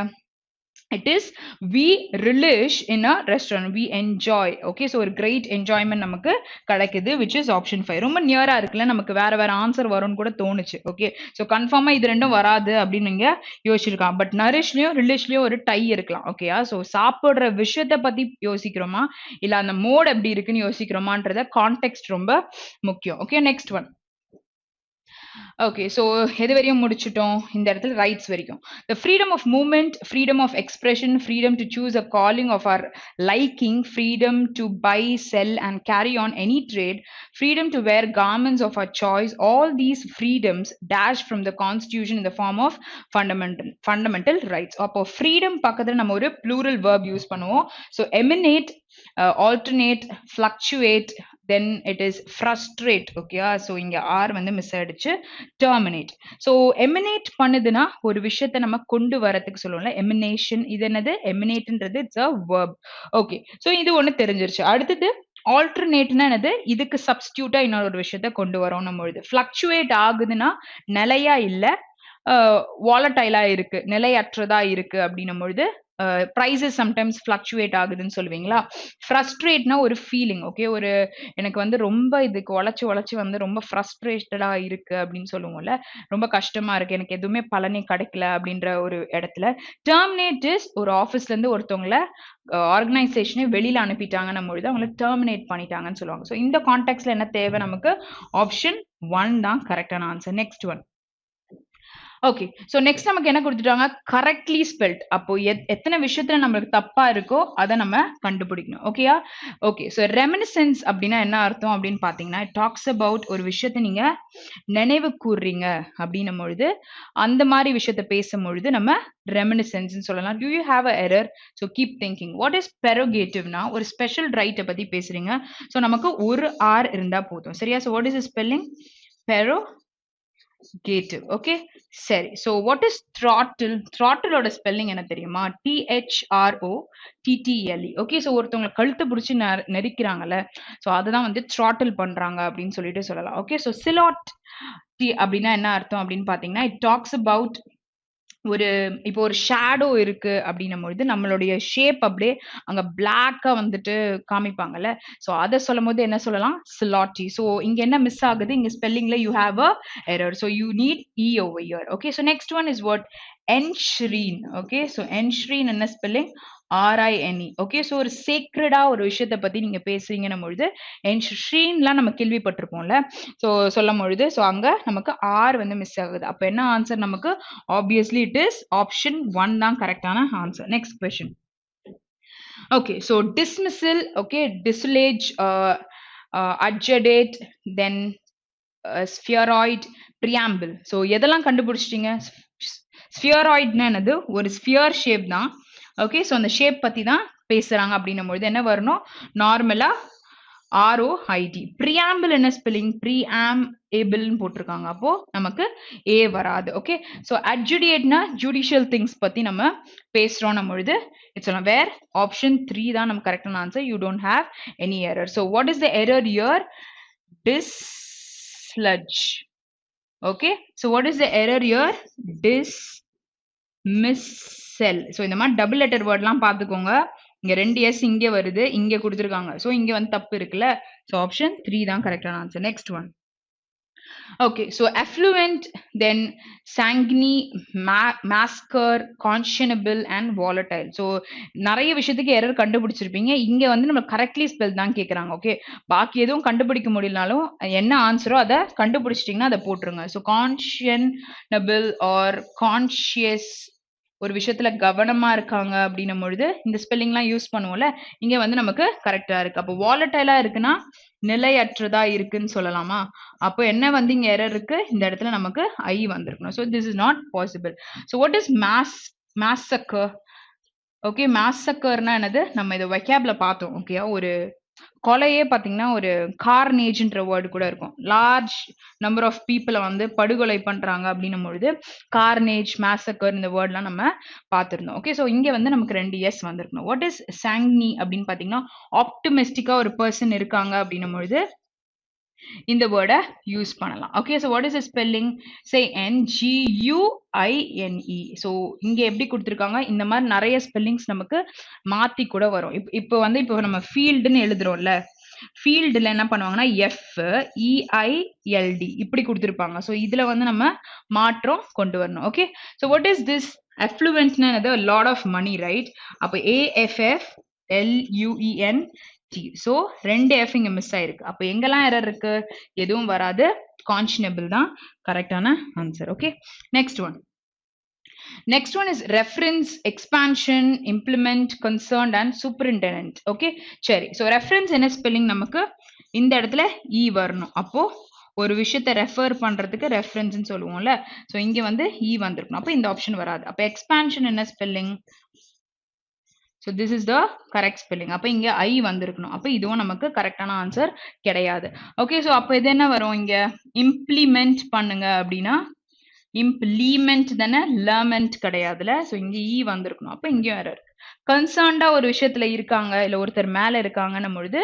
It is we relish in a restaurant, we enjoy, okay? So ஒரு great enjoyment நமக்கு கிடைக்குது, which is option 5. ரொம்ப நியரா இருக்குல்ல, நமக்கு வேற வேற ஆன்சர் வரும்னு கூட தோணுச்சு, ஓகே? ஸோ கன்ஃபார்மா இது ரெண்டும் வராது அப்படின்னு நீங்க யோசிச்சிருக்கலாம். பட் நரிஷ்லயும் ரிலிஷ்லயும் ஒரு டை இருக்கலாம், ஓகேயா? ஸோ சாப்பிடுற விஷயத்த பத்தி யோசிக்கிறோமா இல்ல அந்த மோட் எப்படி இருக்குன்னு யோசிக்கிறோமான்றத கான்டெக்ஸ்ட் ரொம்ப முக்கியம், okay? Next one. Okay, so எது வரையும் முடிச்சிட்டோம்? இந்த இடத்துல ரைட்ஸ் வரைக்கும். The freedom of movement, freedom of expression, freedom to choose a calling of our liking, freedom to buy, sell and carry on any trade, freedom to wear garments of our choice, all these freedoms dash from the constitution in the form of fundamental rights. அப்போ ஃப்ரீடம் பக்கத்துல நம்ம ஒரு plural verb யூஸ் பண்ணுவோம். So emanate, alternate, fluctuate, then it is frustrate, okay? So இங்க R வந்து மிஸ் ஆயிடுச்சு. terminate. So emanate பண்ணுதுன்னா ஒரு விஷயத்தை நம்ம கொண்டு வரதுக்கு சொல்லுவோம்ல, emanation. இது என்னது? emanate-ன்றது it's a verb, okay? So இது ஒண்ணு தெரிஞ்சிருச்சு. அடுத்தது ஆல்டர்னேட்னா என்னது? இதுக்கு சப்ஸ்டியூட்டா இன்னொரு விஷயத்த கொண்டு வரோம் நம்ம பொழுது. ஃபிளக்சுவேட் ஆகுதுன்னா நிலையா இல்ல, வாலடைலா இருக்கு, நிலையற்றதா இருக்கு அப்படின்னும் பொழுது prices sometimes fluctuate ஆகுதுன்னு சொல்லுவீங்களா? ஃப்ரஸ்ட்ரேட்னா ஒரு ஃபீலிங், ஓகே? ஒரு எனக்கு வந்து ரொம்ப இதுக்கு உழைச்சு வந்து ரொம்ப ஃப்ரஸ்ட்ரேட்டடா இருக்கு அப்படின்னு சொல்லுவோம்ல, ரொம்ப கஷ்டமா இருக்கு, எனக்கு எதுவுமே பலனே கிடைக்கல அப்படின்ற ஒரு இடத்துல. டெர்மினேட் இஸ் ஒரு ஆஃபீஸ்ல இருந்து ஒருத்தவங்கள ஆர்கனைசேஷனே வெளியில அனுப்பிட்டாங்கன்னும் பொழுது அவங்களை டெர்மினேட் பண்ணிட்டாங்கன்னு சொல்லுவாங்க. ஸோ இந்த கான்டெக்ட்ல என்ன தேவை நமக்கு? ஆப்ஷன் 1 தான் கரெக்டான answer. Next one. Okay, so next நமக்கு என்ன கொடுத்துட்டாங்க? Correctly spelt. அப்போ எத்தனை விஷயத்துல நம்மளுக்கு தப்பா இருக்கோ அதை நம்ம கண்டுபிடிக்கணும், ஓகேயா? ஓகே, ஸோ ரெமினிசன்ஸ் அப்படின்னா என்ன அர்த்தம் அப்படின்னு பார்த்தீங்கன்னா, இட் டாக்ஸ் அபவுட் ஒரு விஷயத்த நீங்க நினைவு கூறுறீங்க அப்படின்னும் பொழுது அந்த மாதிரி விஷயத்த பேசும்பொழுது நம்ம ரெமினிசன்ஸ் சொல்லலாம். Do you have a error? So keep thinking. What is பெரோகேட்டிவ்னா ஒரு ஸ்பெஷல் ரைட்டை பத்தி பேசுறீங்க. ஸோ நமக்கு ஒரு ஆர் இருந்தா போதும், சரியா? So what is spelling? Prerogative, okay? சரி. So what is throttle? throttleோட ஸ்பெல்லிங் என்ன தெரியுமா? THROTTLE, okay? ஸோ ஒருத்தவங்களை கழுத்தை பிடிச்சி நெரிக்கிறாங்கல்ல, ஸோ அதுதான் வந்து throttle பண்றாங்க அப்படின்னு சொல்லிட்டு சொல்லலாம், ஓகே? ஸோ சிலாட் அப்படின்னா என்ன அர்த்தம் அப்படின்னு பாத்தீங்கன்னா, இட் டாக்ஸ் அபவுட் ஒரு இப்போ ஒரு ஷேடோ இருக்கு அப்படின்னும் பொழுது நம்மளுடைய ஷேப் அப்படியே அங்க பிளாக்கா வந்துட்டு காமிப்பாங்கல்ல, ஸோ அதை சொல்லும் போது என்ன சொல்லலாம்? சிலாட்டி. ஸோ இங்க என்ன மிஸ் ஆகுது? இங்க ஸ்பெல்லிங்ல you have a error, so you need E over here, okay? So next one is what? Enshrine, okay? So enshrine என்ன ஸ்பெல்லிங்? RINE, okay? ஸோ ஒரு சேக்ரெடா ஒரு விஷயத்தை பத்தி நீங்க பேசுறீங்கன்னும் பொழுது என்ஷ்ரீன்லாம் நம்ம கேள்விப்பட்டிருப்போம்ல, ஸோ சொல்லும் பொழுது ஸோ அங்க நமக்கு ஆர் வந்து மிஸ் ஆகுது. அப்ப என்ன ஆன்சர் நமக்கு? ஆப்வியஸ்லி இட் இஸ் ஆப்ஷன் 1 தான் கரெக்டான answer. Next question. Okay, so dismissal, okay, dislodge, adjudicate, then spheroid, preamble. So எதெல்லாம் கண்டுபிடிச்சிட்டீங்க? ஸ்பியராய்ட்னா என்னது? ஒரு ஸ்பியர் ஷேப் தான், ஓகே? ஸோ அந்த ஷேப் பத்தி தான் பேசுறாங்க அப்படின்னும் பொழுது என்ன வரணும்? நார்மலா ROID. preamble என்ன ஸ்பெல்லிங்? preamble போட்டிருக்காங்க, அப்போ நமக்கு A வராது, ஓகே? ஸோ adjudicateனா ஜுடிஷியல் திங்ஸ் பத்தி நம்ம பேசுறோம் நம்ம பொழுது இட்ஸ் வேர் ஆப்ஷன் 3 தான் நம்ம கரெக்டான answer. You don't have any error. So what is the error here? dislodge, okay? So what is the error here? dismissal. So இந்த மாதிரி டபுள் லெட்டர் வேர்ட்லாம் பார்த்துக்கோங்க. இங்க 2 S இங்க வருது, இங்க கொடுத்துருக்காங்க, ஸோ இங்க வந்து தப்பு இருக்குல்ல. ஸோ ஆப்ஷன் 3 தான் கரெக்டான answer. Next one. Okay, so affluent, then sanguine, masker, conscionable and volatile. So நிறைய விஷயத்துக்கு எரர் கண்டுபிடிச்சிருப்பீங்க. இங்க வந்து நம்ம கரெக்ட்லி ஸ்பெல் தான் கேக்குறாங்க. ஓகே, பாக்கி எதுவும் கண்டுபிடிக்க முடியலனாலும் என்ன ஆன்சரோ அதை கண்டுபிடிச்சிட்டீங்கன்னா அதை போட்டுருங்க. ஸோ கான்ஷியனபிள் ஆர் கான்ஷியஸ், ஒரு விஷயத்துல கவனமா இருக்காங்க அப்படின்னும் பொழுது இந்த ஸ்பெல்லிங்லாம் யூஸ் பண்ணுவோம்ல, இங்க வந்து நமக்கு கரெக்டா இருக்கு. அப்போ வாலட்டைலா இருக்குன்னா நிலையற்றதா இருக்குன்னு சொல்லலாமா? அப்போ என்ன வந்து இங்க எரர் இருக்கு, இந்த இடத்துல நமக்கு ஐ வந்திருக்கணும். So this is not possible. So what is massacre? Okay, massacreனா என்னது, நம்ம இதை வெக்காப்ல பார்த்தோம். ஓகே, ஒரு கொலையே பார்த்தீங்கன்னா ஒரு கார்னேஜ்ன்ற வேர்டு கூட இருக்கும். லார்ஜ் நம்பர் ஆஃப் பீப்புளை வந்து படுகொலை பண்றாங்க அப்படின்னும் பொழுது கார்னேஜ், மேசக்கர் இந்த வேர்ட்லாம் நம்ம பார்த்துருந்தோம். ஓகே, ஸோ இங்கே வந்து நமக்கு 2 எஸ் வந்திருக்கணும். வாட் இஸ் சாங்னி அப்படின்னு பார்த்தீங்கன்னா ஆப்டிமிஸ்டிக்கா ஒரு பர்சன் இருக்காங்க அப்படின்னும் பொழுது இந்த வேர்டை யூஸ் பண்ணலாம். Okay, so what is the spelling? Say NGUINE. So இங்க எப்படி கொடுத்துருக்காங்க, இந்த மாதிரி நிறைய ஸ்பெல்லிங்ஸ் நமக்கு மாத்தி கூட வரும். இப்போ நம்ம ஃபீல்டுன்னு எழுதுறோம்ல, ஃபீல்டுல என்ன பண்ணுவாங்கன்னா FEILD இப்படி கொடுத்துருப்பாங்க. ஸோ இதுல வந்து நம்ம மாற்றம் கொண்டு வரணும். Okay, so what is this affluentனா லாட் ஆஃப் மணி, ரைட்? அப்போ AFFLUEN. ஸோ 2 எஃப் இங்க மிஸ் ஆயிருக்கு. அப்போ எங்கெல்லாம் எரர் இருக்கு, எதுவும் வராது. கான்ஷனபிள் தான் கரெக்டான answer. Okay, next one. Next one is reference, expansion, implement, concerned and superintendent. Okay, சரி. So reference என்ன ஸ்பெல்லிங், நமக்கு இந்த இடத்துல E வரணும். அப்போ ஒரு விஷயத்தை ரெஃபர் பண்றதுக்கு ரெஃபரன்ஸ்னு சொல்லுவோம்ல, ஸோ இங்க வந்து E வந்திருக்கணும். அப்போ இந்த ஆப்ஷன் வராது. அப்போ எக்ஸ்பான்ஷன் என்ன spelling? So this is the correct spelling. அப்ப இங்க I வந்திருக்கணும். அப்ப இதுவும் நமக்கு கரெக்டான ஆன்சர் கிடையாது. ஓகே, ஸோ அப்ப இது என்ன வரும், இங்க இம்ப்ளிமெண்ட் பண்ணுங்க அப்படின்னா இம்ப்ளிமெண்ட் தானே, லெர்மெண்ட் கிடையாதுல. ஸோ இங்க இ வந்திருக்கணும். அப்ப இங்கேயும் எரர். கன்சர்ன்டா ஒரு விஷயத்துல இருக்காங்க, இல்ல ஒருத்தர் மேல இருக்காங்கன்னும் பொழுது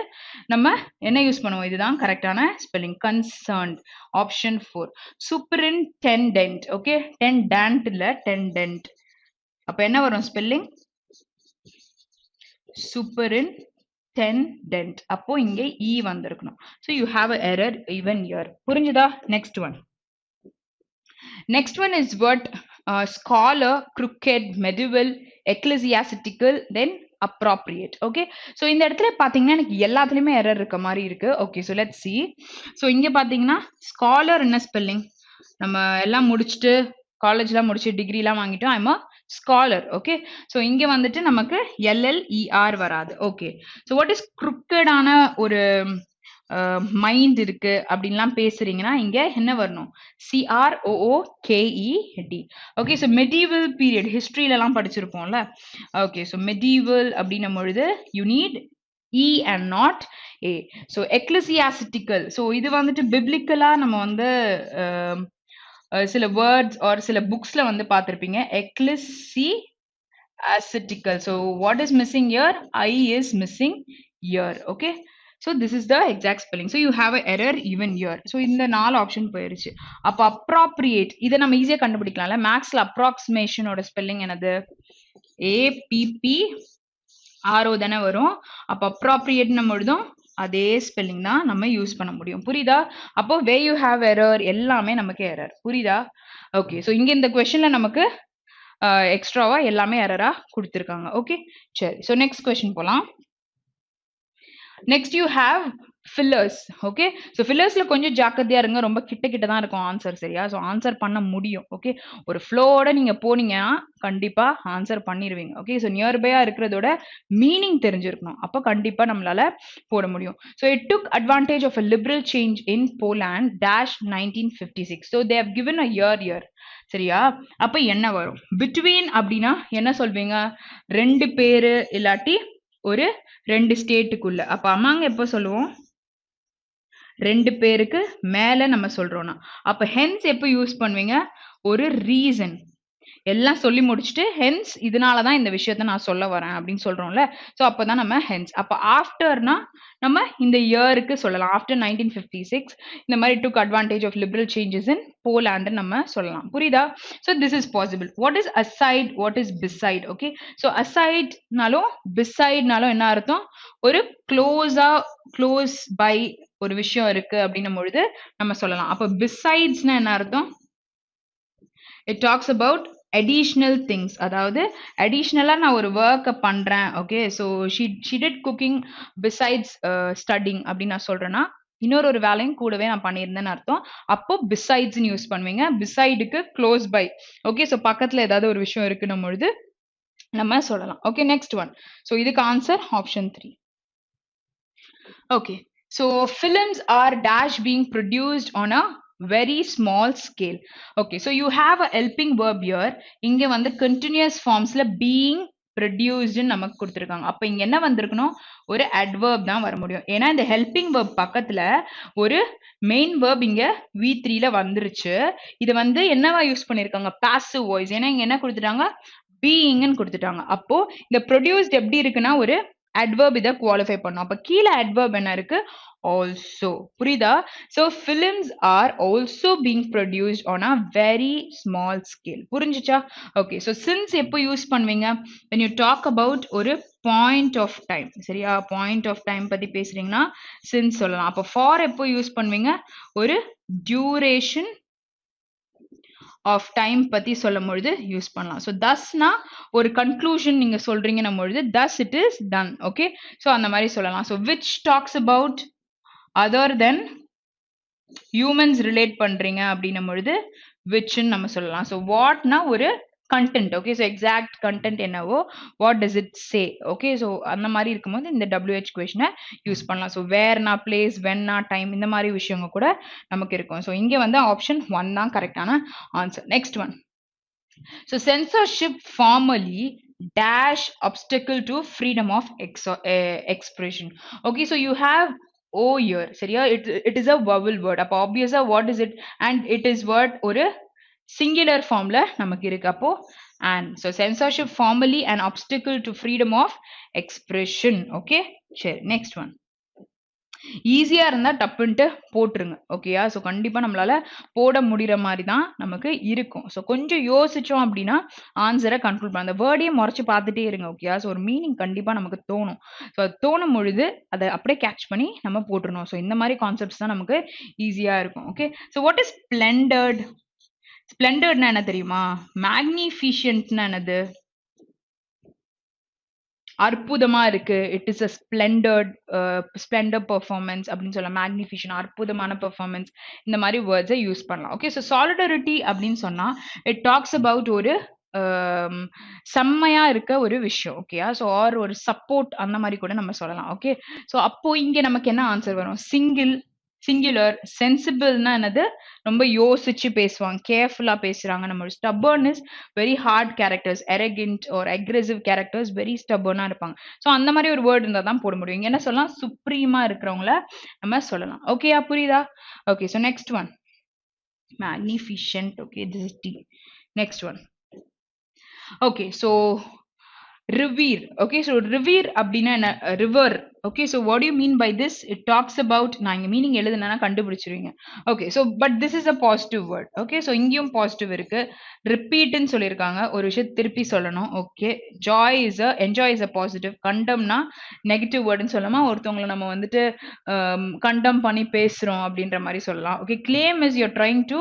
நம்ம என்ன யூஸ் பண்ணுவோம், இதுதான் கரெக்டான spelling, concerned. Option 4. Superintendent. Okay, tendent இல்ல, டெண்டன்ட். அப்ப என்ன வரும் ஸ்பெல்லிங்? superintendent. அப்போ இங்க E வந்திருக்கணும். So you have an error even here. புரிஞ்சுதா? Next one. Next one is what? Scholar, crooked, medieval, ecclesiastical, then appropriate. Okay, so இந்த இடத்துல பாத்தீங்கன்னா எனக்கு எல்லாத்துலயுமே எரர் இருக்க மாதிரி இருக்கு. Okay, so let's see. So இங்க பாத்தீங்கன்னா scholar என்ன ஸ்பெல்லிங், நம்ம எல்லாம் முடிச்சுட்டு காலேஜ்லாம் முடிச்சு டிகிரிலாம் வாங்கிட்டோம், ஐம் ஸ்காலர். ஓகே, ஸோ இங்க வந்துட்டு நமக்கு LLER வராது. ஓகே, ஸோ வாட் இஸ் crooked-ஆன ஒரு மைண்ட் இருக்கு அப்படின்லாம் பேசுறீங்கன்னா இங்க என்ன வரணும், CROOKED. Okay, so medieval period ஹிஸ்டரியிலலாம் படிச்சிருப்போம்ல. ஓகே, ஸோ மெடிவல் அப்படின்னும் பொழுது you need E and not A. So ecclesiastical, so இது வந்துட்டு பிப்ளிக்கலா நம்ம வந்து சில வேர்ட்ஸ் ஆர் சில புக்ஸ்ல வந்து பார்த்திருப்பீங்க, ecclesiastical. So what is missing here? I is missing here. Okay, so this is the exact spelling. So you have an error even here. So இந்த 4 ஆப்ஷன் போயிருச்சு. அப்ப appropriate இதை நம்ம ஈஸியா கண்டுபிடிக்கலாம்ல. மேக்ஸ்ல approximation ஓட ஸ்பெல்லிங் என்னது? APPRO தானே வரும். அப்ப appropriate நம்மளுதும் அதே ஸ்பெல்லிங் தான் நம்ம யூஸ் பண்ண முடியும். புரியுதா? அப்போ where you have error எல்லாமே நமக்கு எரர். புரியுதா? ஓகே, ஸோ இங்க இந்த கொஸ்டின்ல நமக்கு எக்ஸ்ட்ராவா எல்லாமே எரரா கொடுத்துருக்காங்க. ஓகே, சரி. ஸோ நெக்ஸ்ட் கொஸ்டின் போலாம். Next you have fillers. Okay, so ஃபில்லர்ஸ்ல கொஞ்சம் ஜாக்கிரதையா இருங்க, ரொம்ப கிட்ட கிட்ட தான் இருக்கும் ஆன்சர். சரியா? ஸோ ஆன்சர் பண்ண முடியும். ஓகே, ஒரு ஃப்ளோவோட நீங்க போனீங்கன்னா கண்டிப்பா ஆன்சர் பண்ணிடுவீங்க. ஓகே, ஸோ நியர்பையா இருக்கிறதோட மீனிங் தெரிஞ்சிருக்கணும், அப்போ கண்டிப்பா நம்மளால போட முடியும். So it took advantage of a liberal change in Poland dash 1956. So they have given a year. சரியா? அப்ப என்ன வரும்? பிட்வீன் அப்படின்னா என்ன சொல்வீங்க? 2 பேரு இல்லாட்டி ஒரு 2 ஸ்டேட்டுக்குள்ள. அப்ப அமாங்க எப்ப சொல்லுவோம்? 2 பேருக்கு மேல நம்ம சொல்றோம்னா. அப்ப ஹென்ஸ் எப்ப யூஸ் பண்ணுவீங்க? ஒரு ரீசன் எல்லாம் சொல்லி முடிச்சுட்டு ஹென்ஸ் இதனாலதான் இந்த விஷயத்த நான் சொல்ல வரேன் அப்படின்னு சொல்றோம்ல. ஸோ அப்பதான் நம்ம ஹென்ஸ். அப்ப ஆஃப்டர்னா நம்ம இந்த இயருக்கு சொல்லலாம். ஆஃப்டர் 1956 இந்த மாதிரி took advantage of liberal changes in Poland நம்ம சொல்லலாம். புரியுதா? So this is possible. What is aside, what is beside? Okay, so அசைட்னாலும் பிசைட்னாலும் என்ன அர்த்தம்? ஒரு க்ளோஸ் பை ஒரு விஷயம் இருக்கு அப்படின்னும் பொழுது நம்ம சொல்லலாம். அப்ப பிசைட்ஸ்னா என்ன அர்த்தம்? It talks about additional things. அதாவது additionalா நான் ஒரு work பண்றேன். Okay, so she did cooking besides studying அப்படின்னு நான் சொல்றேன்னா இன்னொரு வேலையும் கூடவே நான் பண்ணியிருந்தேன்னு அர்த்தம். அப்போ besides யூஸ் பண்ணுவீங்க. besideக்கு close by. Okay, so பக்கத்துல ஏதாவது ஒரு விஷயம் இருக்குன்னும் பொழுது நம்ம சொல்லலாம். Okay, next one. So இதுக்கு answer option 3. Okay, so films are dash being produced on a very small scale. Okay, so you have a helping verb here. இங்க வந்து continuous formsல being produced நமக்கு கொடுத்திருக்காங்க. அப்ப இங்க என்ன வந்திருக்கணும்? ஒரு adverb தான் வர முடியும். ஏன்னா இந்த helping verb பக்கத்துல ஒரு main verb இங்க V3ல வந்துருச்சு. இது வந்து என்னவா யூஸ் பண்ணிருக்காங்க? passive voice. ஏன்னா இங்க என்ன கொடுத்துட்டாங்க? being ன்னு கொடுத்துட்டாங்க. அப்போ இந்த produced எப்படி இருக்குன்னா ஒரு adverb இத qualify பண்ணும். அப்ப கீழ adverb என்ன இருக்கு? Also. புரியுதா? So films are also being produced on a very small scale. புரிஞ்சுச்சா? Okay, so since எப்போ யூஸ் பண்ணுவீங்க? When you talk about ஒரு point of time. சரியா? point of time பத்தி பேசுறீங்கன்னா since சொல்லலாம். அப்ப for எப்போ யூஸ் பண்ணுவீங்க? ஒரு duration of time பத்தி சொல்லும் பொழுது யூஸ் பண்ணலாம். So thusனா ஒரு conclusion நீங்க சொல்றீங்கன்னும் பொழுது thus it is done. Okay, so அந்த மாதிரி சொல்லலாம். So which talks about other than humans relate பண்றீங்க அப்படின்னும் பொழுது which நம்ம சொல்லலாம். So whatனா ஒரு content. Okay, so exact content என்னவோ what does it say? Okay, so அந்த மாதிரி இருக்கும்போது இந்த WH question யூஸ் பண்ணலாம். So whereனா place, whenனா time இந்த மாதிரி விஷயங்க கூட நமக்கு இருக்கும். So இங்க வந்து ஆப்ஷன் 1 தான் கரெக்டான answer. Next one. So censorship formally dash obstacle to freedom of expression. Okay, so you have O here. சரியா? It is a vowel word. அப்போ obviously what is it? And it is word ஒரு singular formல நமக்கு இருக்கு. அப்போ and so censorship formally an obstacle to freedom of expression. Okay, சரி, next one. ஈஸியா இருந்தா டப்புன்ட்டு போட்டுருங்க. ஓகேயா? ஸோ கண்டிப்பா நம்மளால போட முடிகிற மாதிரி தான் நமக்கு இருக்கும். ஸோ கொஞ்சம் யோசிச்சோம் அப்படின்னா ஆன்சரை கன்க்ளூட் பண்ணலாம். அந்த வேர்டையே முறைச்சு பார்த்துட்டே இருங்க. ஓகேயா? ஸோ ஒரு மீனிங் கண்டிப்பா நமக்கு தோணும். ஸோ அது தோணும் பொழுது அதை அப்படியே கேட்ச் பண்ணி நம்ம போட்டுருணும். ஸோ இந்த மாதிரி கான்செப்ட்ஸ் தான் நமக்கு ஈஸியா இருக்கும். Okay, so what is splendid? ஸ்ப்ளெண்டர்ட்னா என்ன தெரியுமா? மேக்னிஃபிஷியன்ட்னா என்னது? அற்புதமா இருக்கு. It is a splendour performance அப்படின்னு சொல்லலாம். மேக்னிஃபிஷன் அற்புதமான பெர்ஃபார்மன்ஸ் இந்த மாதிரி வேர்ட்ஸை யூஸ் பண்ணலாம். ஓகே, ஸோ சாலிடாரிட்டி அப்படின்னு சொன்னா இட் டாக்ஸ் அபவுட் ஒரு செம்மையா இருக்க ஒரு விஷயம். ஓகேயா? ஸோ ஆர் ஒரு சப்போர்ட் அந்த மாதிரி கூட நம்ம சொல்லலாம். ஓகே, ஸோ அப்போ இங்க நமக்கு என்ன ஆன்சர் வரும்? சிங்குலர். சென்சிபிள்னா என்னது? ரொம்ப யோசிச்சு பேசுவாங்க, கேர்ஃபுல்லா பேசுறாங்க. நம்ம stubborn is very hard characters, arrogant or aggressive characters very ஸ்டபர்னா இருப்பாங்க. ஸோ அந்த மாதிரி ஒரு வேர்ட் இருந்தால் தான் போட முடியும். இங்க என்ன சொல்லலாம்? சுப்ரீமா இருக்கிறவங்கள நம்ம சொல்லலாம். ஓகேயா? புரியுதா? Okay, so next one. Magnificent. Okay, this is D. Next one. Okay, so revere. Okay, so revere அப்படின்னா என்ன? river. Okay, so what do you mean by this? It talks about, நான் இங்க மீனிங் எழுதுனா கண்டுபிடிச்சிருவீங்க. Okay, so but this is a positive word. Okay, so இங்கேயும் பாசிட்டிவ் இருக்கு. ரிப்பீட்னு சொல்லியிருக்காங்க, ஒரு விஷயம் திருப்பி சொல்லணும். Okay, enjoy is a positive. கண்டம்னா நெகட்டிவ் வேர்டுன்னு சொல்லலாமா? ஒருத்தவங்களை நம்ம வந்துட்டு கண்டம் பண்ணி பேசுறோம் அப்படின்ற மாதிரி சொல்லலாம். Okay, claim is you're trying to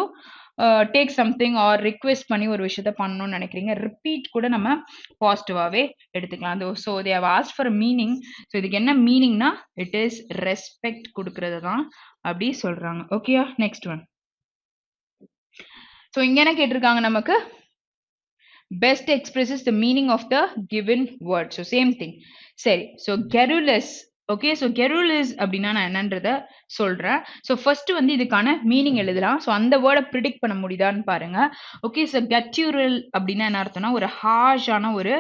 take something R request பண்ணி ஒரு விஷயத்த பண்ணணும்னு நினைக்கிறீங்க. ரிப்பீட் கூட நம்ம பாசிட்டிவாவே எடுத்துக்கலாம். So they have asked for meaning. So இதுக்கு என்ன மீனிங்னா இட் இஸ் ரெஸ்பெக்ட் கொடுக்கறது தான் அப்படி சொல்றாங்க. ஓகேயா? Next one. ஸோ இங்க என்ன கேட்டிருக்காங்க நமக்கு? best expresses the meaning of the given word. So same thing. சரி, so garrulous. Okay, so garrulous அப்படின்னா நான் என்னன்றத சொல்றேன். ஸோ ஃபர்ஸ்ட் வந்து இதுக்கான மீனிங் எழுதலாம். ஸோ அந்த வேர்டை ப்ரிடிக்ட் பண்ண முடியுதான்னு பாருங்க. ஓகே, ஸோ guttural அப்படின்னா என்ன அர்த்தம்னா ஒரு ஹார்ஷான ஒரு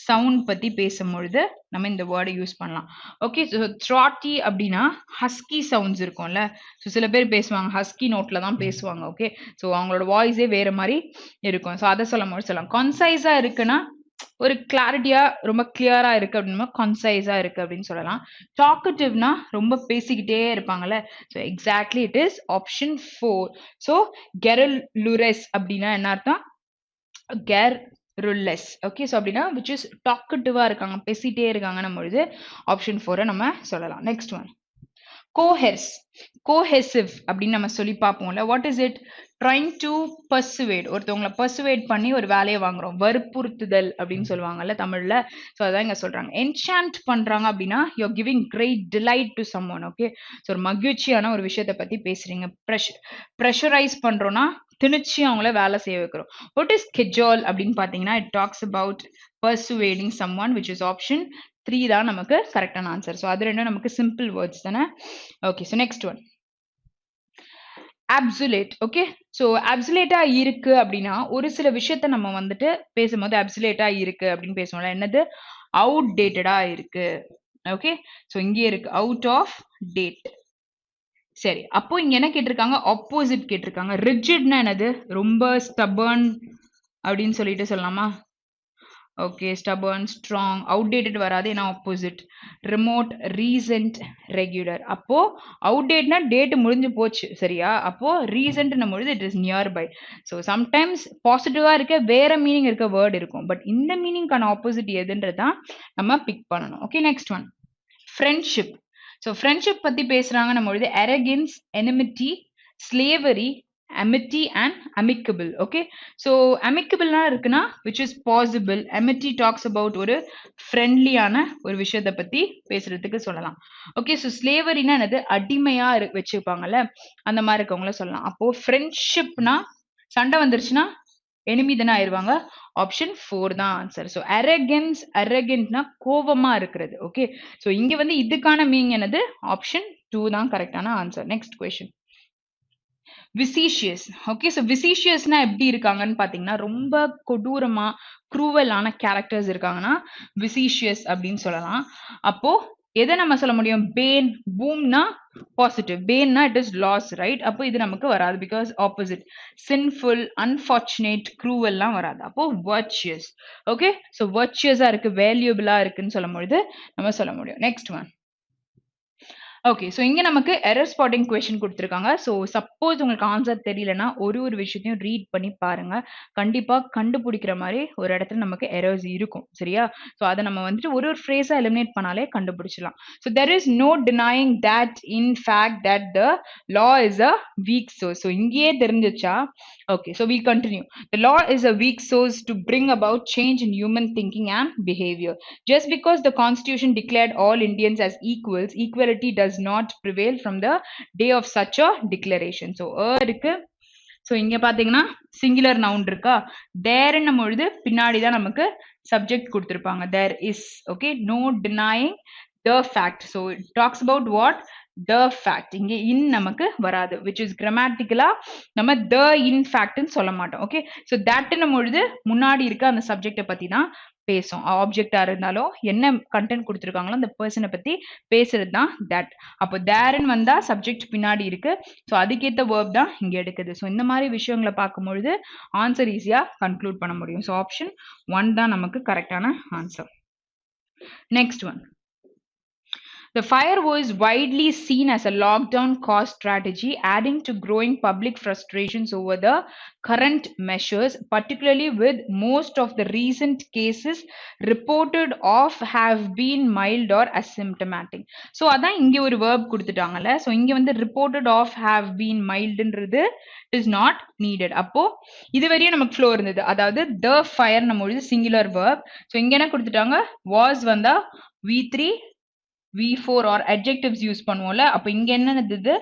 சவுண்ட் பத்தி பேசும்பொழுது நம்ம இந்த வேர்டை யூஸ் பண்ணலாம். ஓகே, ஸோ throaty அப்படின்னா ஹஸ்கி சவுண்ட்ஸ் இருக்கும்ல. ஸோ சில பேர் பேசுவாங்க ஹஸ்கி நோட்ல தான் பேசுவாங்க. ஓகே, ஸோ அவங்களோட வாய்ஸே வேற மாதிரி இருக்கும். ஸோ அதை சொல்லும் போது சொல்லலாம். கன்சைஸா இருக்குன்னா ஒரு கிளாரிட்டியா ரொம்ப கிளியரா இருக்கு அப்படின்னா கன்சைஸா இருக்கு அப்படின்னு சொல்லலாம். டாக்கட்டிவ்னா ரொம்ப பேசிக்கிட்டே இருப்பாங்கல்ல. So exactly it is option 4. So garrulous அப்படின்னா என்ன அர்த்தம்? கெரலுலெஸ். ஓகே, ஸோ அப்படின்னா விச் இஸ் டாக்கட்டிவா இருக்காங்க, பேசிட்டே இருக்காங்கன்னும் பொழுது ஆப்ஷன் 4 நம்ம சொல்லலாம். Next one. கோஹெசிவ் அப்படின்னு நம்ம சொல்லி பார்ப்போம்ல. What is it? Trying to persuade, ஒருத்தவங்களை பர்சுவேட் பண்ணி ஒரு வேலையை வாங்குறோம், வற்புறுத்துதல் அப்படின்னு சொல்லுவாங்கல்ல தமிழ்ல. ஸோ அதான் இங்க சொல்றாங்க. என்சாண்ட் பண்றாங்க அப்படின்னா you're giving great delight to someone. Okay, so ஒரு மகிழ்ச்சியான ஒரு விஷயத்தை பத்தி பேசுறீங்க. ப்ரெஷரைஸ் பண்றோம்னா திணிச்சு அவங்கள வேலை செய்ய வைக்கிறோம். வாட் இஸ் கெஜால் அப்படின்னு பாத்தீங்கன்னா it talks about persuading someone, which is option 3 தான் நமக்கு கரெக்டான ஆன்சர். ஸோ அது ரெண்டும் நமக்கு சிம்பிள் வேர்ட்ஸ் தானே. Okay, so next one absolute. Okay, so அப்சுலேட்டா இருக்கு அப்படின்னா ஒரு சில விஷயத்த நம்ம வந்துட்டு பேசும்போது அப்சுலேட்டா இருக்கு அப்படின்னு பேசுவோம்ல. என்னது? அவுட் டேட்டடா இருக்கு. ஓகே, ஸோ இங்கே இருக்கு அவுட் ஆஃப் டேட். சரி, அப்போ இங்க என்ன கேட்டிருக்காங்க? ஆப்போசிட் கேட்டிருக்காங்க. ரிஜிட்னா என்னது? ரொம்ப ஸ்டபர்ன் அப்படின்னு சொல்லிட்டு சொல்லலாமா? ஓகே, ஸ்டபர்ன், ஸ்ட்ராங், அவுடேட்டட் வராது, ஏன்னா ஆப்போசிட். Remote, recent, regular. அப்போ அவுடேட்னா டேட் முடிஞ்சு போச்சு, சரியா? அப்போ ரீசென்ட்னும் பொழுது it is near by. So sometimes பாசிட்டிவா இருக்க வேற மீனிங் இருக்க வேர்ட் இருக்கும், பட் இந்த மீனிங்கான ஆப்போசிட் எதுன்றதான் நம்ம பிக் பண்ணணும். Okay, next one friendship. So friendship பத்தி பேசுறாங்க நம்ம பொழுது arrogance, enmity, slavery, amity and amicable. Okay, so amicable na irukna which is possible. Amity talks about ஒரு friendly ஆன ஒரு விஷயத்தை பத்தி பேசுறதுக்கு சொல்லலாம். ஓகே, so slavery னா என்னது? அடிமையா வச்சுப்பாங்கல்ல, அந்த மாதிரி இருக்கவங்கள சொல்லலாம். அப்போ ஃப்ரெண்ட்ஷிப்னா சண்டை வந்துருச்சுன்னா enemy தானே ஆயிருவாங்க. ஆப்ஷன் 4 தான் ஆன்சர். ஸோ அரகன்ஸ், அரகன்ட்னா கோபமா இருக்கிறது. ஓகே, ஸோ இங்க வந்து இதுக்கான மீனிங் என்னது? ஆப்ஷன் 2 தான் கரெக்டான answer. Next question vicious. Okay, so விசிஷியஸ்னா எப்படி இருக்காங்கன்னு பார்த்தீங்கன்னா ரொம்ப கொடூரமா க்ரூவலான கேரக்டர்ஸ் இருக்காங்கன்னா விசிஷியஸ் அப்படின்னு சொல்லலாம். அப்போ எதை நம்ம சொல்ல முடியும்? பேன், பூம்னா பாசிட்டிவ், பேன்னா இட் இஸ் லாஸ், ரைட்? அப்போ இது நமக்கு வராது, பிகாஸ் ஆப்போசிட். சின்ஃபுல், அன்ஃபார்ச்சுனேட், க்ரூவல்லாம் வராது. அப்போ வர்ச்சுயஸ். ஓகே, ஸோ வர்ச்சுயஸா இருக்கு, வேல்யூபிளா இருக்குன்னு சொல்லும் பொழுது நம்ம சொல்ல முடியும். Next one. ஓகே, ஸோ இங்க நமக்கு எரர் ஸ்பாட்டிங் கொஸ்டின் கொடுத்துருக்காங்க. ஸோ சப்போஸ் உங்களுக்கு ஆன்சர் தெரியலனா ஒரு விஷயத்தையும் ரீட் பண்ணி பாருங்க. கண்டிப்பா கண்டுபிடிக்கிற மாதிரி ஒரு இடத்துல நமக்கு எரர்ஸ் இருக்கும், சரியா? ஸோ அதை நம்ம வந்துட்டு ஒரு ஃப்ரேஸா எலிமினேட் பண்ணாலே கண்டுபிடிச்சலாம். So there is no denying that in fact that the law is a weak source. So இங்கேயே தெரிஞ்சிச்சா? Okay, so we continue. The law is a weak source to bring about change in human thinking and behavior. Just because the constitution declared all Indians as equals, equality does not prevail from the day of such a declaration. So இருக்கு. ஸோ இங்க பாத்தீங்கன்னா சிங்குலர் நவுன் இருக்கா? தேர்ன்னும் பொழுது பின்னாடி தான் நமக்கு சப்ஜெக்ட் கொடுத்துருப்பாங்க. There is. Okay, no denying the fact. So it talks about what? the fact. இங்க in நமக்கு வராது, which is grammatically நம்ம the in fact ன்னு சொல்ல மாட்டோம். ஓகே, so that ன்னும் பொழுது முன்னாடி இருக்க அந்த சப்ஜெக்ட பத்தி தான் பேசும். ஆப்ஜெக்டா இருந்தாலும் என்ன கண்டென்ட் கொடுத்துருக்காங்களோ அந்த பர்சனை பத்தி பேசுறது தான் that. அப்போ தேர்ன்னு வந்தா சப்ஜெக்ட் பின்னாடி இருக்கு, ஸோ அதுக்கேற்ற வேர்ப் தான் இங்க எடுக்குது. ஸோ இந்த மாதிரி விஷயங்களை பார்க்கும்பொழுது ஆன்சர் ஈஸியா கன்க்ளூட் பண்ண முடியும். ஸோ ஆப்ஷன் 1 தான் நமக்கு கரெக்டான answer. Next one. The fire was widely seen as a lockdown cost strategy, adding to growing public frustrations over the current measures, particularly with most of the recent cases reported of have been mild or asymptomatic. So அதான் இங்க ஒரு verb கொடுத்துட்டாங்கல்ல. So இங்க வந்து reported of have been mildன்றது is not needed. அப்போ இதுவரையும் நமக்கு flow இருந்தது, அதாவது the fire நம்ம singular verb. So இங்க என்ன கொடுத்துட்டாங்க? was வந்தா V3 V4 or adjectives use பண்ணுவோம்ல, அப்ப இங்க என்னது?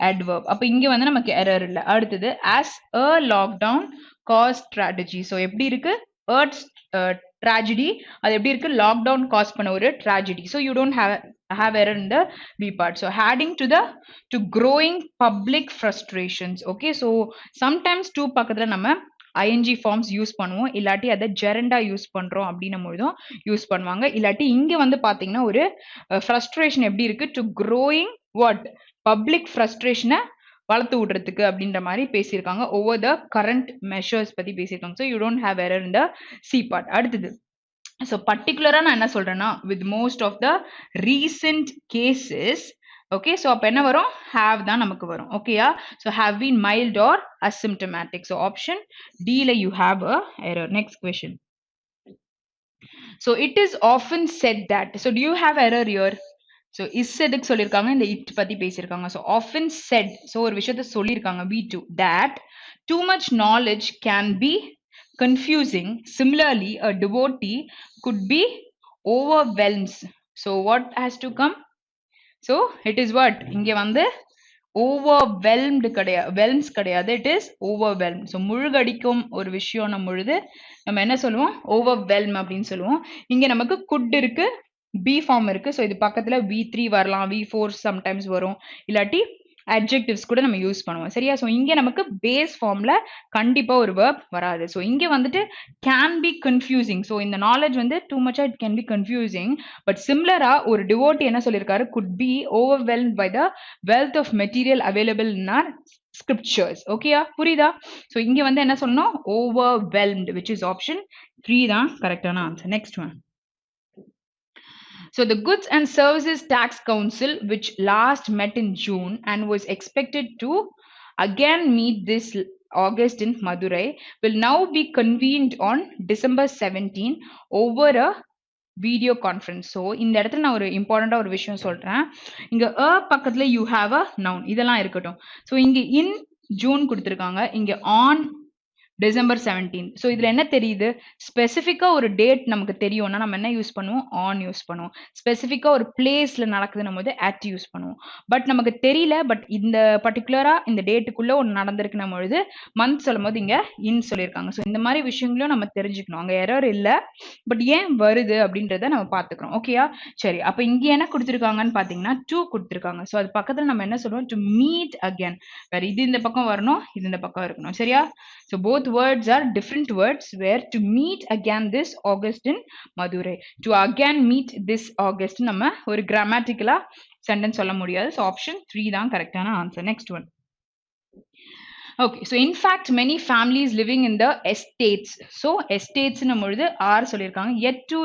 adverb. அப்ப இங்க வந்து நமக்கு எரர் இல்ல. அடுத்தது as a lockdown cause strategy. So எப்படி இருக்கு? earth's tragedy, அது எப்படி இருக்கு? lockdown cause பண்ண ஒரு tragedy. So you don't have error in the B part. So adding to growing public frustrations. Okay, so sometimes to பக்கத்துல நம்ம ing ஃபார்ம்ஸ் யூஸ் பண்ணுவோம், இல்லாட்டி அதை ஜெரண்டா யூஸ் பண்றோம் அப்படின்னும் பொழுதும் யூஸ் பண்ணுவாங்க. இல்லாட்டி இங்க வந்து பாத்தீங்கன்னா ஒரு ஃப்ரஸ்ட்ரேஷன் எப்படி இருக்கு? To growing what? பப்ளிக் ஃப்ரஸ்ட்ரேஷனை வளர்த்து விடுறதுக்கு அப்படின்ற மாதிரி பேசியிருக்காங்க. ஓவர் த கரண்ட் மெஷர்ஸ் பத்தி பேசியிருக்காங்க. So you don't have error in the C part. அடுத்தது, ஸோ பர்டிகுலரா நான் என்ன சொல்றேன்னா with most of the recent cases. Okay, so அப்போ என்ன வரும்? have தான் நமக்கு வரும். ஓகேயா? So have been mild or asymptomatic. So option D ல you have a error. Next question. So it is often said that. So do you have error here? So is saidக்கு சொல்லிருக்காங்க, இந்த it பத்தி பேசியிருக்காங்க. So often said, so ஒரு விஷயத்த சொல்லியிருக்காங்க V2 that too much knowledge can be confusing. Similarly, a devotee could be overwhelmed. So what has to come? So it is what? இங்க வந்து overwhelmed கிடையாது, whelms கிடையாது, it is overwhelmed. So முழுகடிக்கும் ஒரு விஷயம் பொழுது நம்ம என்ன சொல்லுவோம்? overwhelm அப்படின்னு சொல்லுவோம். இங்க நமக்கு could இருக்கு, B form இருக்கு. ஸோ இது பக்கத்துல V3 வரலாம், V4 சம்டைம்ஸ் வரும், இல்லாட்டி adjectives கூட நம்ம யூஸ் பண்ணுவோம். சரியா? ஸோ இங்க நமக்கு பேஸ் ஃபார்ம்ல கண்டிப்பா ஒரு verb வராது. ஸோ இங்க வந்துட்டு can be confusing. ஸோ இந்த knowledge வந்து too much it can be confusing. But சிமிலரா ஒரு devotee என்ன சொல்லியிருக்காரு? could be overwhelmed by the wealth of material available in our scriptures. ஓகேயா? புரியுதா? ஸோ இங்க வந்து என்ன சொல்லணும்? overwhelmed, which is option 3 தான் கரெக்டான answer. Next one. So the Goods and Services Tax Council, which last met in June and was expected to again meet this August in Madurai, will now be convened on December 17 over a video conference. So இந்த இடத்துல நான் ஒரு இம்பார்ட்டண்டா ஒரு விஷயம் சொல்றேன். இங்க பக்கத்துல யூ ஹாவ் அ நவுன், இதெல்லாம் இருக்கட்டும். ஸோ இங்க இன் ஜூன் கொடுத்துருக்காங்க, இங்க ஆன் டிசம்பர் 17. ஸோ இதுல என்ன தெரியுது? ஸ்பெசிஃபிக்கா ஒரு டேட் நமக்கு தெரியும்னா நம்ம என்ன யூஸ் பண்ணுவோம்? ஆன் யூஸ் பண்ணுவோம். ஸ்பெசிஃபிக்கா ஒரு பிளேஸ்ல நடக்குதுன்னும் போது அட் யூஸ் பண்ணுவோம். பட் நமக்கு தெரியல, பட் இந்த பர்டிகுலரா இந்த டேட்டுக்குள்ள ஒன்று நடந்திருக்குன்னும் பொழுது மந்த் சொல்லும் போது இங்க இன் சொல்லியிருக்காங்க. ஸோ இந்த மாதிரி விஷயங்களும் நம்ம தெரிஞ்சுக்கணும். அங்க எரர் இல்லை, பட் ஏன் வருது அப்படின்றத நம்ம பார்த்துக்கிறோம். ஓகேயா? சரி, அப்ப இங்க என்ன கொடுத்துருக்காங்கன்னு பாத்தீங்கன்னா 2 கொடுத்துருக்காங்க. ஸோ அது பக்கத்துல நம்ம என்ன சொல்லுவோம்? To meet again. வேற இது இந்த பக்கம் வரணும், இது இந்த பக்கம் இருக்கணும். சரியா? So both words are different words, where to meet again this August in Madurai. To again meet this August நம்ம ஒரு grammatical sentence சொல்ல முடியாது. So option 3 தான் கரெக்டான answer. Next one. Okay, so in fact many families living in the estates. So estates னும் பொழுது R சொல்லியிருக்காங்க, yet to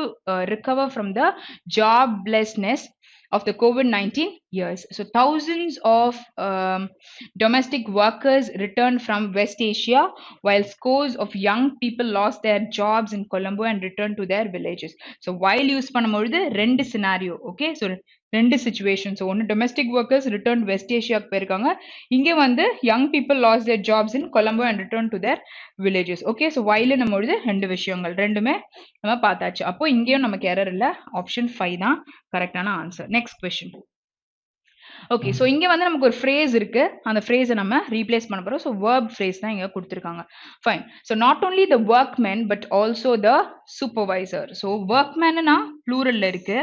recover from the joblessness of the COVID-19 years. So thousands of domestic workers returned from West Asia, while scores of young people lost their jobs in Colombo and returned to their villages. So while use பண்ணும்பொழுது ரெண்டு scenario. Okay, so ரெண்டு situation. So ஒன்னு domestic workers returned West Asia போயிருக்காங்க, இங்க வந்து young people lost their jobs in Colombo and returned to their villages. Okay, so while நம்மொழுது ரெண்டு விஷயங்கள் ரெண்டுமே நம்ம பார்த்தாச்சு. அப்போ இங்கேயும் நமக்கு எரர் இல்ல, ஆப்ஷன் 5 தான் கரெக்டான answer. Next question. Okay, so இங்க வந்து நமக்கு ஒரு ஃப்ரேஸ் இருக்கு, அந்த ஃப்ரேஸை நம்ம ரீப்ளேஸ் பண்ண போறோம். ஸோ வேர்ப் ஃப்ரேஸ் தான் இங்க கொடுத்துருக்காங்க. Fine. So not only the workman but also the supervisor. So ஒர்க்மேன்னா ப்ளூரல்ல இருக்கு,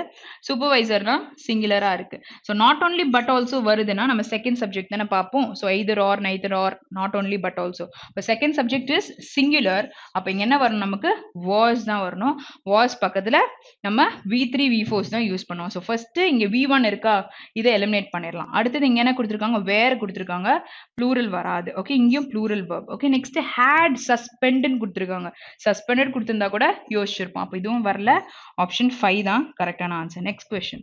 சூப்பர்வைசர்னா சிங்குலரா இருக்கு. So not only but also வருதுன்னா நம்ம செகண்ட் சப்ஜெக்ட் தானே பார்ப்போம். So either or, neither or, not only but also. இப்போ செகண்ட் சப்ஜெக்ட் இஸ் சிங்குலர், அப்போ இங்க என்ன வரணும்? நமக்கு வாஸ் தான் வரணும். வாஸ் பக்கத்துல நம்ம V3 V4 தான் யூஸ் பண்ணுவோம். ஸோ ஃபர்ஸ்ட் இங்க V1 இருக்கா, இதை எலிமினேட் பண்ணிடலாம். அடுத்தது இங்க என்ன கொடுத்திருக்காங்க? வேர் கொடுத்திருக்காங்க, ப்ளூரல் வராது. ஓகே, இங்கேயும் plural verb. Okay, next had suspended கொடுத்திருக்காங்க, சஸ்பெண்டட் கொடுத்திருந்தா கூட யோசிச்சிருப்போம். அப்ப இதுவும் வரல, ஆப்ஷன் 5 தான் கரெக்டான answer. Next question.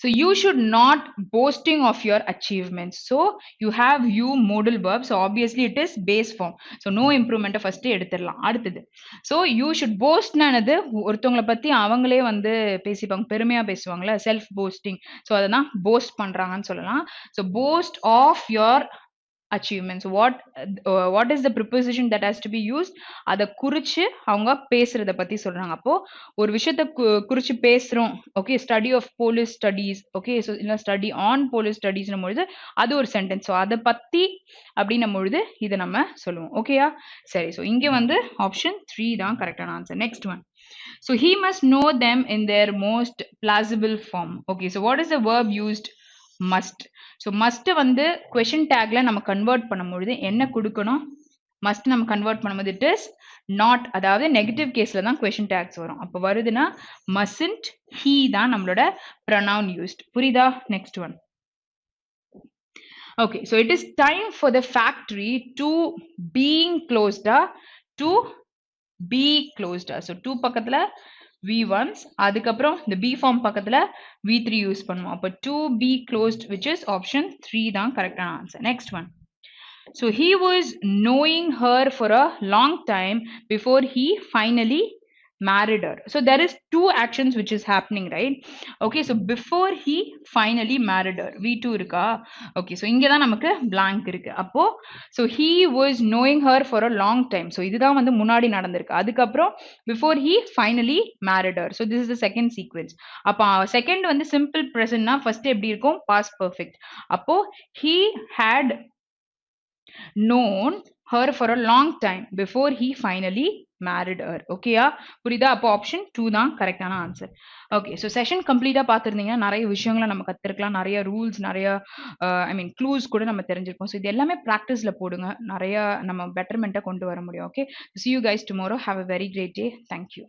So you should not boasting of your achievements. So you have you modal verb. So obviously it is base form. So no improvement first எடுத்துடலாம். அடுத்தது, so you should boast னது ஒருத்தவங்கள பத்தி அவங்களே வந்து பேசிப்பாங்க, பெருமையா பேசுவாங்கல்ல, செல்ஃப் போஸ்டிங். ஸோ அததான் போஸ்ட் பண்றாங்கன்னு சொல்லலாம். So boast of your achievements. What is the preposition that has to be used? அத குறிச்சு அவங்க பேசுறத பத்தி சொல்றாங்க. அப்போ ஒரு விஷயத்தை குறிச்சு பேசுறோம். Okay, study of police studies. Okay, so இல்லை ஸ்டடி ஆன் போலீஸ் ஸ்டடீஸ்னும் பொழுது அது ஒரு சென்டென்ஸ். ஸோ அதை பத்தி அப்படின்னும் பொழுது இதை நம்ம சொல்லுவோம். ஓகேயா? சரி, ஸோ இங்க வந்து ஆப்ஷன் 3 தான் கரெக்டான answer. Next one. So he must know them in their most plausible form. Okay, so what is the verb used? Must. So must வந்து question tagல நம்ம கன்வெர்ட் பண்ணும்பொழுது என்ன கொடுக்கணும்? must நம்ம கன்வெர்ட் பண்ணும்போது it is not, அதாவது நெகட்டிவ் கேஸ்ல தான் question tags வரும். அப்போ வருதுன்னா mustn't, he தான் நம்மளோட pronoun used. புரியுதா? Next one. Okay, so it is time for the factory to being closed, to be closed. So 2 பக்கத்துல V1s, அதுக்கப்புறம் இந்த B form பக்கத்துல V3 யூஸ் பண்ணுவோம். அப்போ to be closed, which is option 3 தான் கரெக்டான answer. Next one. So he was knowing her for a long time before he finally married her. So there is two actions which is happening, right? Okay, so before he finally married her, v2 இருக்கா? Okay, so இங்க தான் நமக்கு blank இருக்கு. அப்போ so he was knowing her for a long time. So இதுதான் வந்து முன்னாடி நடந்திருக்கு. அதுக்கப்புறம் before he finally married her. So this is the second sequence. அப்போ second வந்து simple present னா first எப்படி இருக்கும்? Past perfect. அப்போ he had known her for a long time before he finally married her. ஓகேயா? புரியுதா? அப்போ ஆப்ஷன் 2 தான் கரெக்டான ஆன்சர். ஓகே, ஸோ செஷன் கம்ப்ளீட்டா பார்த்துருந்தீங்கன்னா நிறைய விஷயங்களை நம்ம கத்துருக்கலாம், நிறைய ரூல்ஸ், நிறைய ஐ மீன் க்ளூஸ் கூட நம்ம தெரிஞ்சிருப்போம். ஸோ இது எல்லாமே ப்ராக்டிஸ்ல போடுங்க, நிறைய நம்ம பெட்டர்மெண்ட்டை கொண்டு வர முடியும். Okay, see you guys tomorrow. Have a very great day. Thank you.